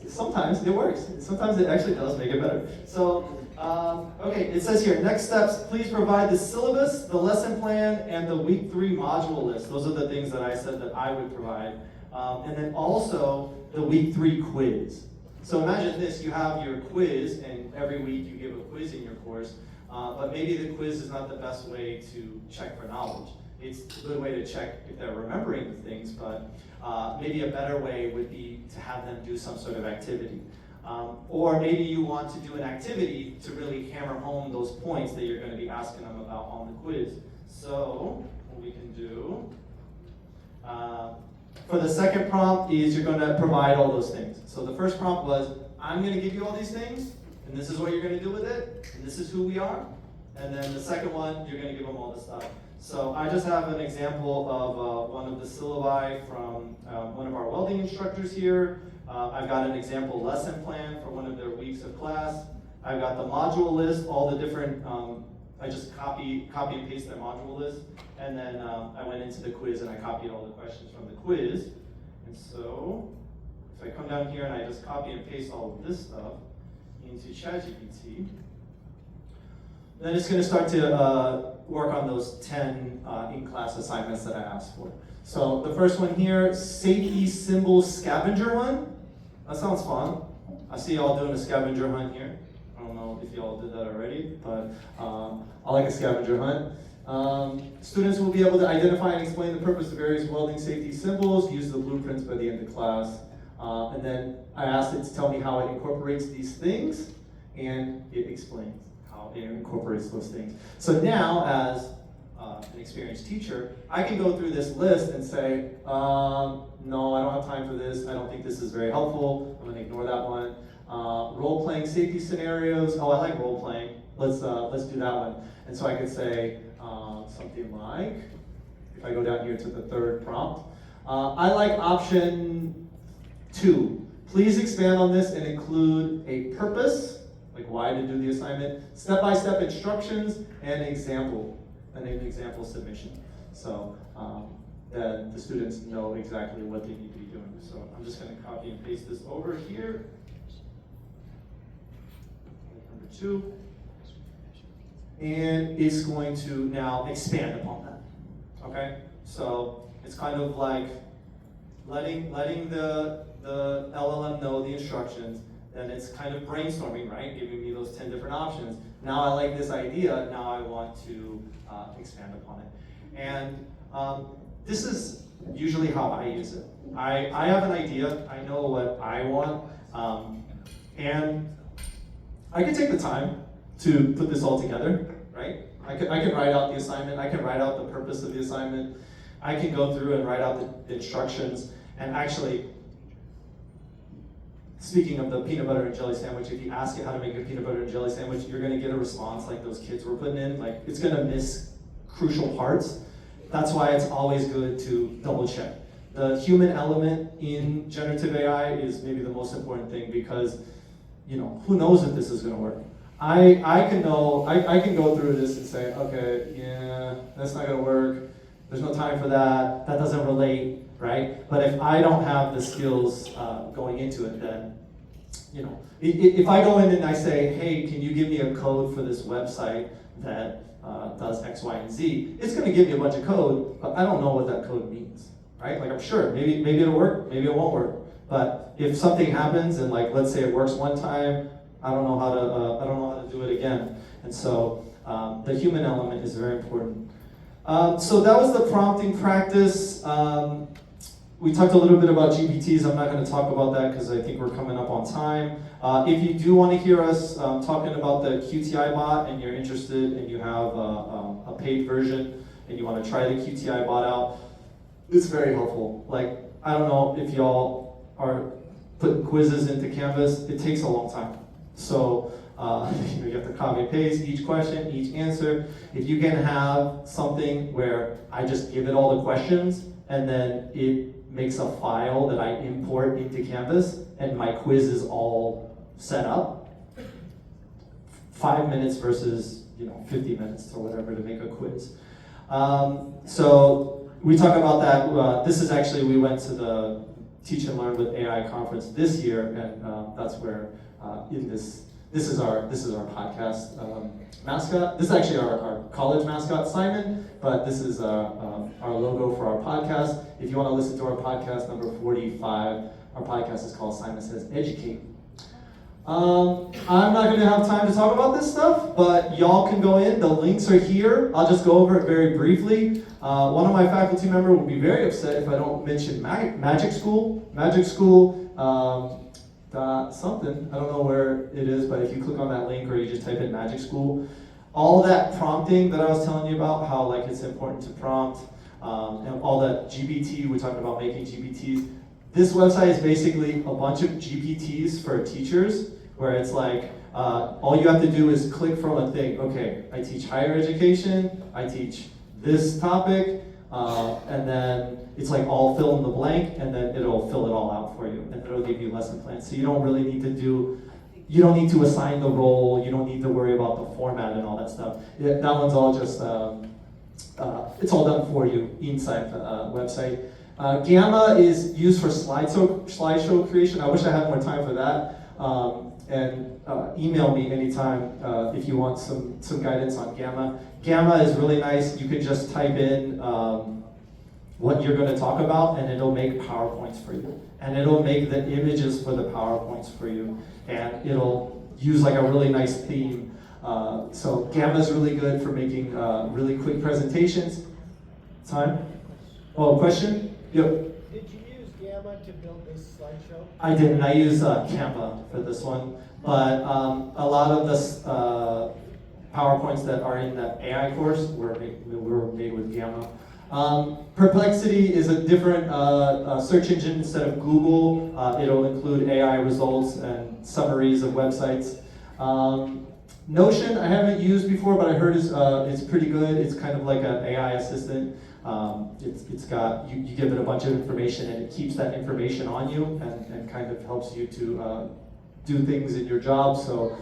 Sometimes it works. Sometimes it actually does make it better. So, okay, it says here, next steps, please provide the syllabus, the lesson plan, and the week 3 module list. Those are the things that I said that I would provide. And then also the week 3 quiz. So imagine this, you have your quiz, and every week you give a quiz in your course, but maybe the quiz is not the best way to check for knowledge. It's a good way to check if they're remembering the things, but maybe a better way would be to have them do some sort of activity. Or maybe you want to do an activity to really hammer home those points that you're going to be asking them about on the quiz. So what we can do, for the second prompt is you're going to provide all those things. So the first prompt was, I'm going to give you all these things, and this is what you're going to do with it, and this is who we are. And then the second one, you're going to give them all the stuff. So I just have an example of one of the syllabi from one of our welding instructors here. I've got an example lesson plan for one of their weeks of class. I've got the module list, all the different, I just copy and paste their module list. And then I went into the quiz and I copied all the questions from the quiz. And so if I come down here and I just copy and paste all of this stuff into Chat GPT, then it's going to start to work on those 10 in-class assignments that I asked for. So the first one here, safety symbol scavenger hunt. That sounds fun. I see y'all doing a scavenger hunt here. I don't know if y'all did that already, but I like a scavenger hunt. Students will be able to identify and explain the purpose of various welding safety symbols, use the blueprints by the end of class. And then I asked it to tell me how it incorporates these things, and it explains how it incorporates those things. So now, as an experienced teacher, I can go through this list and say, no, I don't have time for this. I don't think this is very helpful. I'm going to ignore that one. Role-playing safety scenarios. Oh, I like role-playing. Let's do that one. And so I could say something like, if I go down here to the third prompt, I like option 2. Please expand on this and include a purpose, like why to do the assignment, step-by-step instructions, and an example submission. So that the students know exactly what they need to be doing. So I'm just going to copy and paste this over here. Number 2. And it's going to now expand upon that. Okay? So it's kind of like letting the LLM know the instructions, then it's kind of brainstorming, right? Giving me those 10 different options. Now I like this idea, now I want to expand upon it. And this is usually how I use it. I have an idea, I know what I want, and I can take the time to put this all together, right? I can write out the assignment, I can write out the purpose of the assignment, I can go through and write out the instructions, and actually, speaking of the peanut butter and jelly sandwich, if you ask it how to make a peanut butter and jelly sandwich, you're gonna get a response like those kids were putting in, like it's gonna miss crucial parts. That's why it's always good to double check. The human element in generative AI is maybe the most important thing because, you know, who knows if this is gonna work. I can go through this and say, okay, yeah, that's not gonna work. There's no time for that. That doesn't relate, right? But if I don't have the skills going into it, then, you know, if I go in and I say, hey, can you give me a code for this website that does X, Y, and Z. It's going to give me a bunch of code, but I don't know what that code means, right? Like I'm sure, maybe it'll work, maybe it won't work. But if something happens and like let's say it works one time, I don't know how to do it again. And so the human element is very important. So that was the prompting practice. We talked a little bit about GPTs. I'm not going to talk about that because I think we're coming up on time. If you do want to hear us talking about the QTI bot and you're interested and you have a paid version and you want to try the QTI bot out, it's very helpful. Like, I don't know if y'all are putting quizzes into Canvas. It takes a long time. So you have to copy and paste each question, each answer. If you can have something where I just give it all the questions and then it makes a file that I import into Canvas and my quiz is all set up, 5 minutes versus 50 minutes or whatever to make a quiz. So we talk about that. This is actually, we went to the Teach and Learn with AI conference this year, and that's where this is our podcast mascot. This is actually our college mascot, Simon, but this is our logo for our podcast. If you want to listen to our podcast, number 45, our podcast is called Simon Says Educate. I'm not going to have time to talk about this stuff, but y'all can go in. The links are here. I'll just go over it very briefly. One of my faculty members will be very upset if I don't mention Magic School. Magic School, something. I don't know where it is, but if you click on that link or you just type in Magic School, all that prompting that I was telling you about, how like it's important to prompt, and all that GPT, we talked about making GPTs. This website is basically a bunch of GPTs for teachers, where it's like, all you have to do is click from a thing. Okay, I teach higher education, I teach this topic, and then it's like all fill in the blank, and then it'll fill it all out for you, and it'll give you lesson plans. So you don't really need to you don't need to assign the role, you don't need to worry about the format and all that stuff. That one's all just, it's all done for you inside the website. Gamma is used for slideshow creation. I wish I had more time for that. And email me anytime if you want some guidance on Gamma. Gamma is really nice. You can just type in what you're going to talk about, and it'll make PowerPoints for you. And it'll make the images for the PowerPoints for you. And it'll use like a really nice theme. So Gamma is really good for making really quick presentations. Time? Oh, question? Yep. Did you use Gamma to build this slideshow? I didn't. I used Canva for this one. But a lot of the PowerPoints that are in that AI course were made with Gamma. Perplexity is a different search engine instead of Google. It'll include AI results and summaries of websites. Notion I haven't used before, but I heard it's pretty good. It's kind of like an AI assistant. It's got, you give it a bunch of information and it keeps that information on you and kind of helps you to do things in your job. So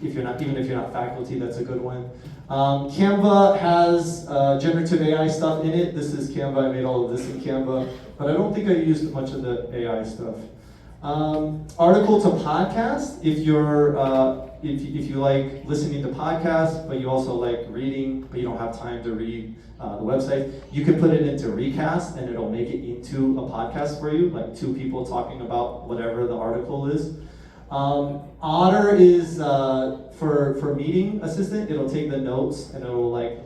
even if you're not faculty, that's a good one. Canva has generative AI stuff in it. This is Canva. I made all of this in Canva, but I don't think I used much of the AI stuff. Article to podcast. If you're if you like listening to podcasts, but you also like reading, but you don't have time to read the website, you can put it into Recast, and it'll make it into a podcast for you, like two people talking about whatever the article is. Otter is for meeting assistant. It'll take the notes and it'll like,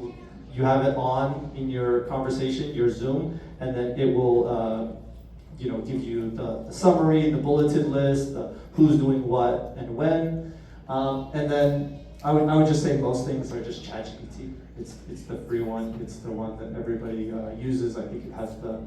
you have it on in your conversation, your Zoom, and then it will give you the summary, the bulleted list, the who's doing what and when. And then I would just say most things are just Chat GPT. It's the free one. It's the one that everybody uses. I think it has the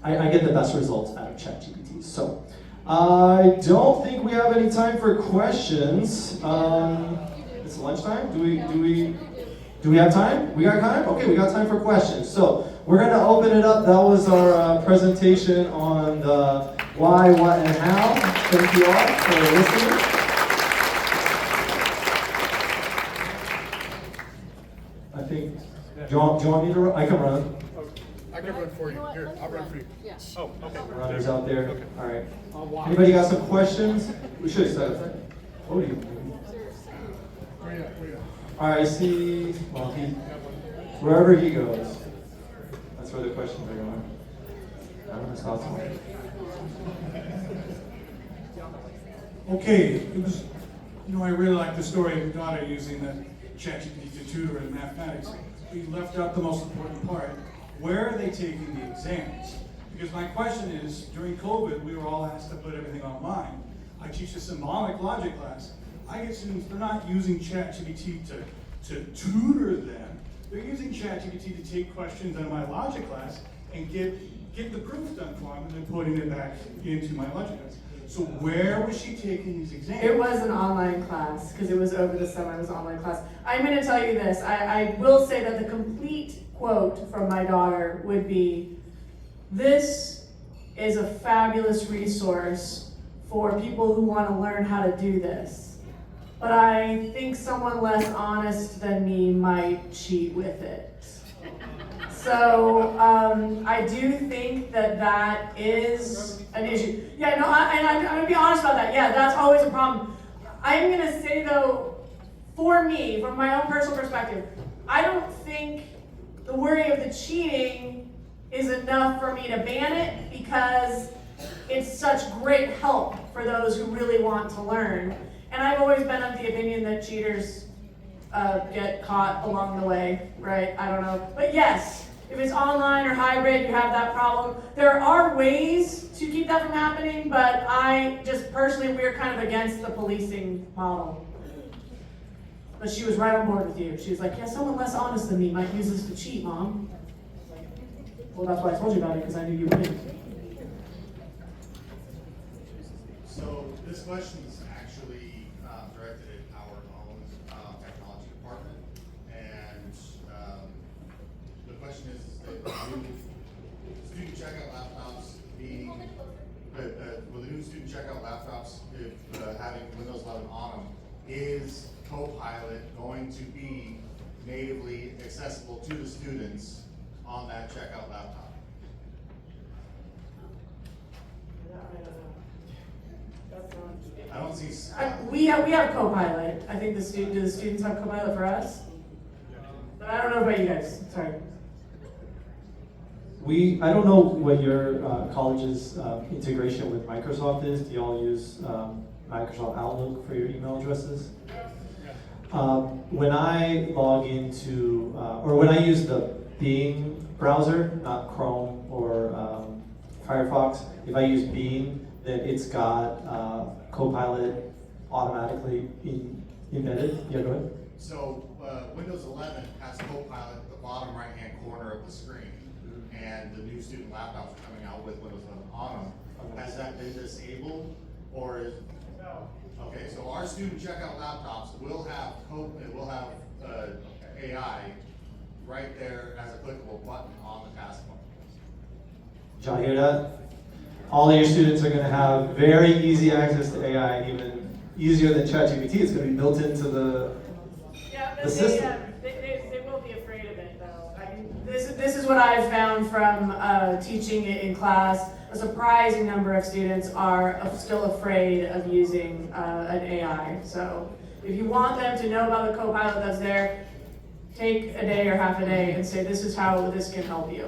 I get the best results out of Chat GPT. So I don't think we have any time for questions. It's lunchtime. Do we have time? We got time? Okay, we got time for questions. So we're going to open it up. That was our presentation on the why, what, and how. Thank you all for listening. I think, do you want me to run? I can run. I can run for you. Here, I'll run for you. Yeah. Oh, okay. Runners out there. Okay. All right. I'll walk. Anybody got some questions? We should have said it. What do you? Where you at? RIC, well, wherever he goes, that's where the questions are going. I don't know, thoughts on it. Okay, it was, I really like the story of your daughter using the Chat GPT to tutor in mathematics. But you left out the most important part. Where are they taking the exams? Because my question is, during COVID, we were all asked to put everything online. I teach a symbolic logic class. I get students, they're not using Chat GPT to tutor them. They're using Chat GPT to take questions out of my logic class and get the proof done for them and then putting it back into my logic class. So where was she taking these exams? It was an online class, because it was over the summer, it was an online class. I'm gonna tell you this, I will say that the complete quote from my daughter would be, "This is a fabulous resource for people who wanna learn how to do this. But I think someone less honest than me might cheat with it." So I do think that is an issue. Yeah, no, I'm gonna be honest about that. Yeah, that's always a problem. I'm gonna say though, for me, from my own personal perspective, I don't think the worry of the cheating is enough for me to ban it, because it's such great help for those who really want to learn. And I've always been of the opinion that cheaters get caught along the way, right? I don't know. But yes, if it's online or hybrid, you have that problem. There are ways to keep that from happening, but I just personally, we're kind of against the policing model. But she was right on board with you. She was like, yeah, someone less honest than me might use this to cheat, Mom. Well, that's why I told you about it, because I knew you wouldn't. So this question is actually directed at our own technology department, and the question is that the new student checkout laptops being, with the new student checkout laptops, if having Windows 11 on them, is Copilot going to be natively accessible to the students on that checkout laptop? I don't see. We have Copilot. I think do the students have Copilot for us? But I don't know about you guys. Sorry. I don't know what your college's integration with Microsoft is. Do y'all use Microsoft Outlook for your email addresses? When I log into, or when I use the Bing browser, not Chrome or Firefox, if I use Bing, then it's got Copilot automatically embedded. Yeah, go ahead. So Windows 11 has Copilot at the bottom right-hand corner of the screen, and the new student laptops are coming out with Windows 11 on them. Has that been disabled, or is? No. Okay, so our student checkout laptops will have AI right there as a clickable button on the taskbar. Did y'all hear that? All of your students are going to have very easy access to AI, and even easier than Chat GPT. It's going to be built into the system. They will be afraid of it, though. I mean, this is what I've found from teaching it in class. A surprising number of students are still afraid of using an AI. So if you want them to know about the Copilot that's there, take a day or half a day and say, this is how this can help you.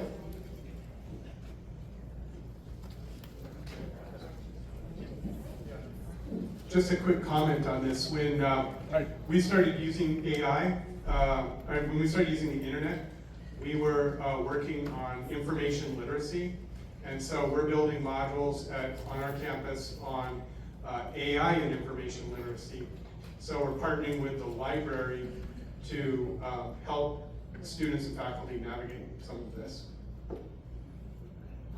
Just a quick comment on this. When we started using AI, when we started using the internet, we were working on information literacy. And so we're building modules on our campus on AI and information literacy. So we're partnering with the library to help students and faculty navigate some of this.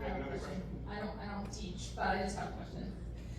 I have another question. I don't teach, but I just have a question.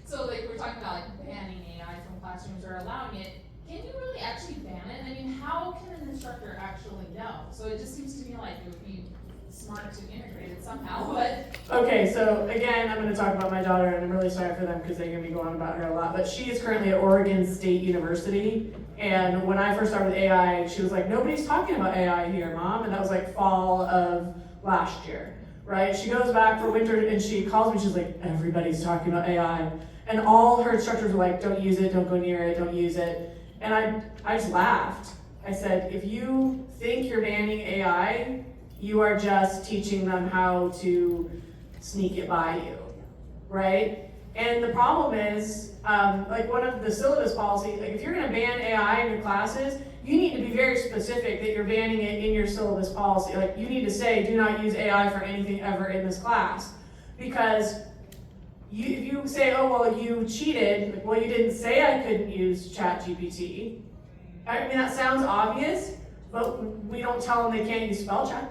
So like we're talking about like banning AI from classrooms or allowing it. Can you really actually ban it? I mean, how can an instructor actually know? So it just seems to me like it would be smart to integrate it somehow, but. Okay, so again, I'm going to talk about my daughter, and I'm really sorry for them because they're going to be going on about her a lot, but she is currently at Oregon State University, and when I first started with AI, she was like, nobody's talking about AI here, Mom, and that was like fall of last year, right? She goes back for winter, and she calls me, she's like, everybody's talking about AI, and all her instructors were like, don't use it, don't go near it, don't use it, and I just laughed. I said, if you think you're banning AI, you are just teaching them how to sneak it by you, right? And the problem is, like one of the syllabus policies, like if you're gonna ban AI in your classes, you need to be very specific that you're banning it in your syllabus policy. Like you need to say, do not use AI for anything ever in this class. Because if you say, oh, well, you cheated, like, well, you didn't say I couldn't use Chat GPT. I mean, that sounds obvious, but we don't tell them they can't use spell check.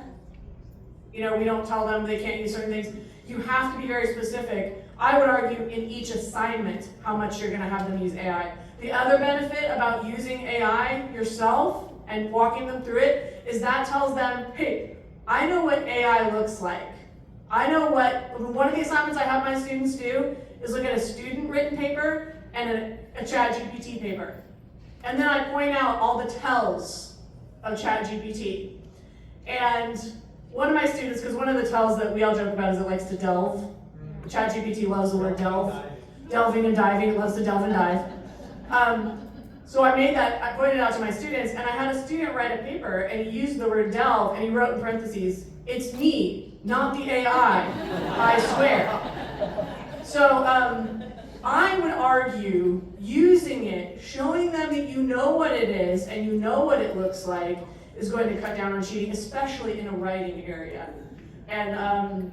You know, we don't tell them they can't use certain things. You have to be very specific. I would argue in each assignment how much you're gonna have them use AI. The other benefit about using AI yourself and walking them through it is that tells them, hey, I know what AI looks like. I know one of the assignments I have my students do is look at a student written paper and a Chat GPT paper. And then I point out all the tells of Chat GPT. And one of my students, because one of the tells that we all joke about is it likes to delve. Chat GPT loves the word delve. Delving and diving, it loves to delve and dive. So I pointed it out to my students, and I had a student write a paper, and he used the word delve, and he wrote in parentheses, it's me, not the AI, I swear. So I would argue using it, showing them that you know what it is, and you know what it looks like, is going to cut down on cheating, especially in a writing area. And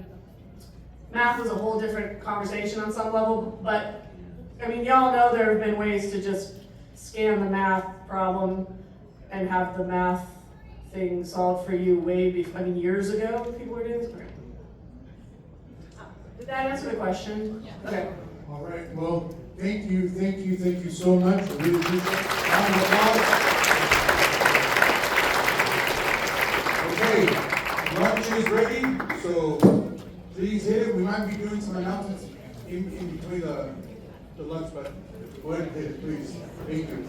math is a whole different conversation on some level, but I mean, y'all know there have been ways to just scan the math problem and have the math thing solved for you way before, I mean, years ago, people were doing this. Okay. Did that answer the question? Yeah. Okay. All right, well, thank you so much. I really appreciate it. Round of applause. Okay, lunch is ready, so please hit it. We might be doing some announcements in between the lunch, but go ahead and hit it, please. Thank you.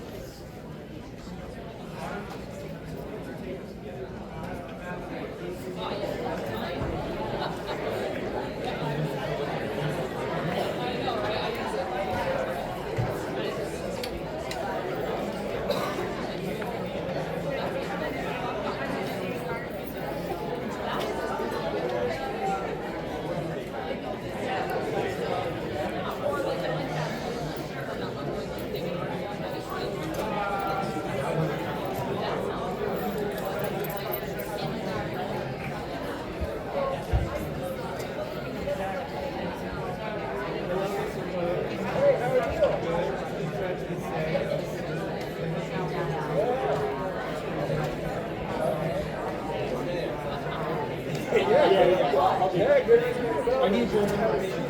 I need your information.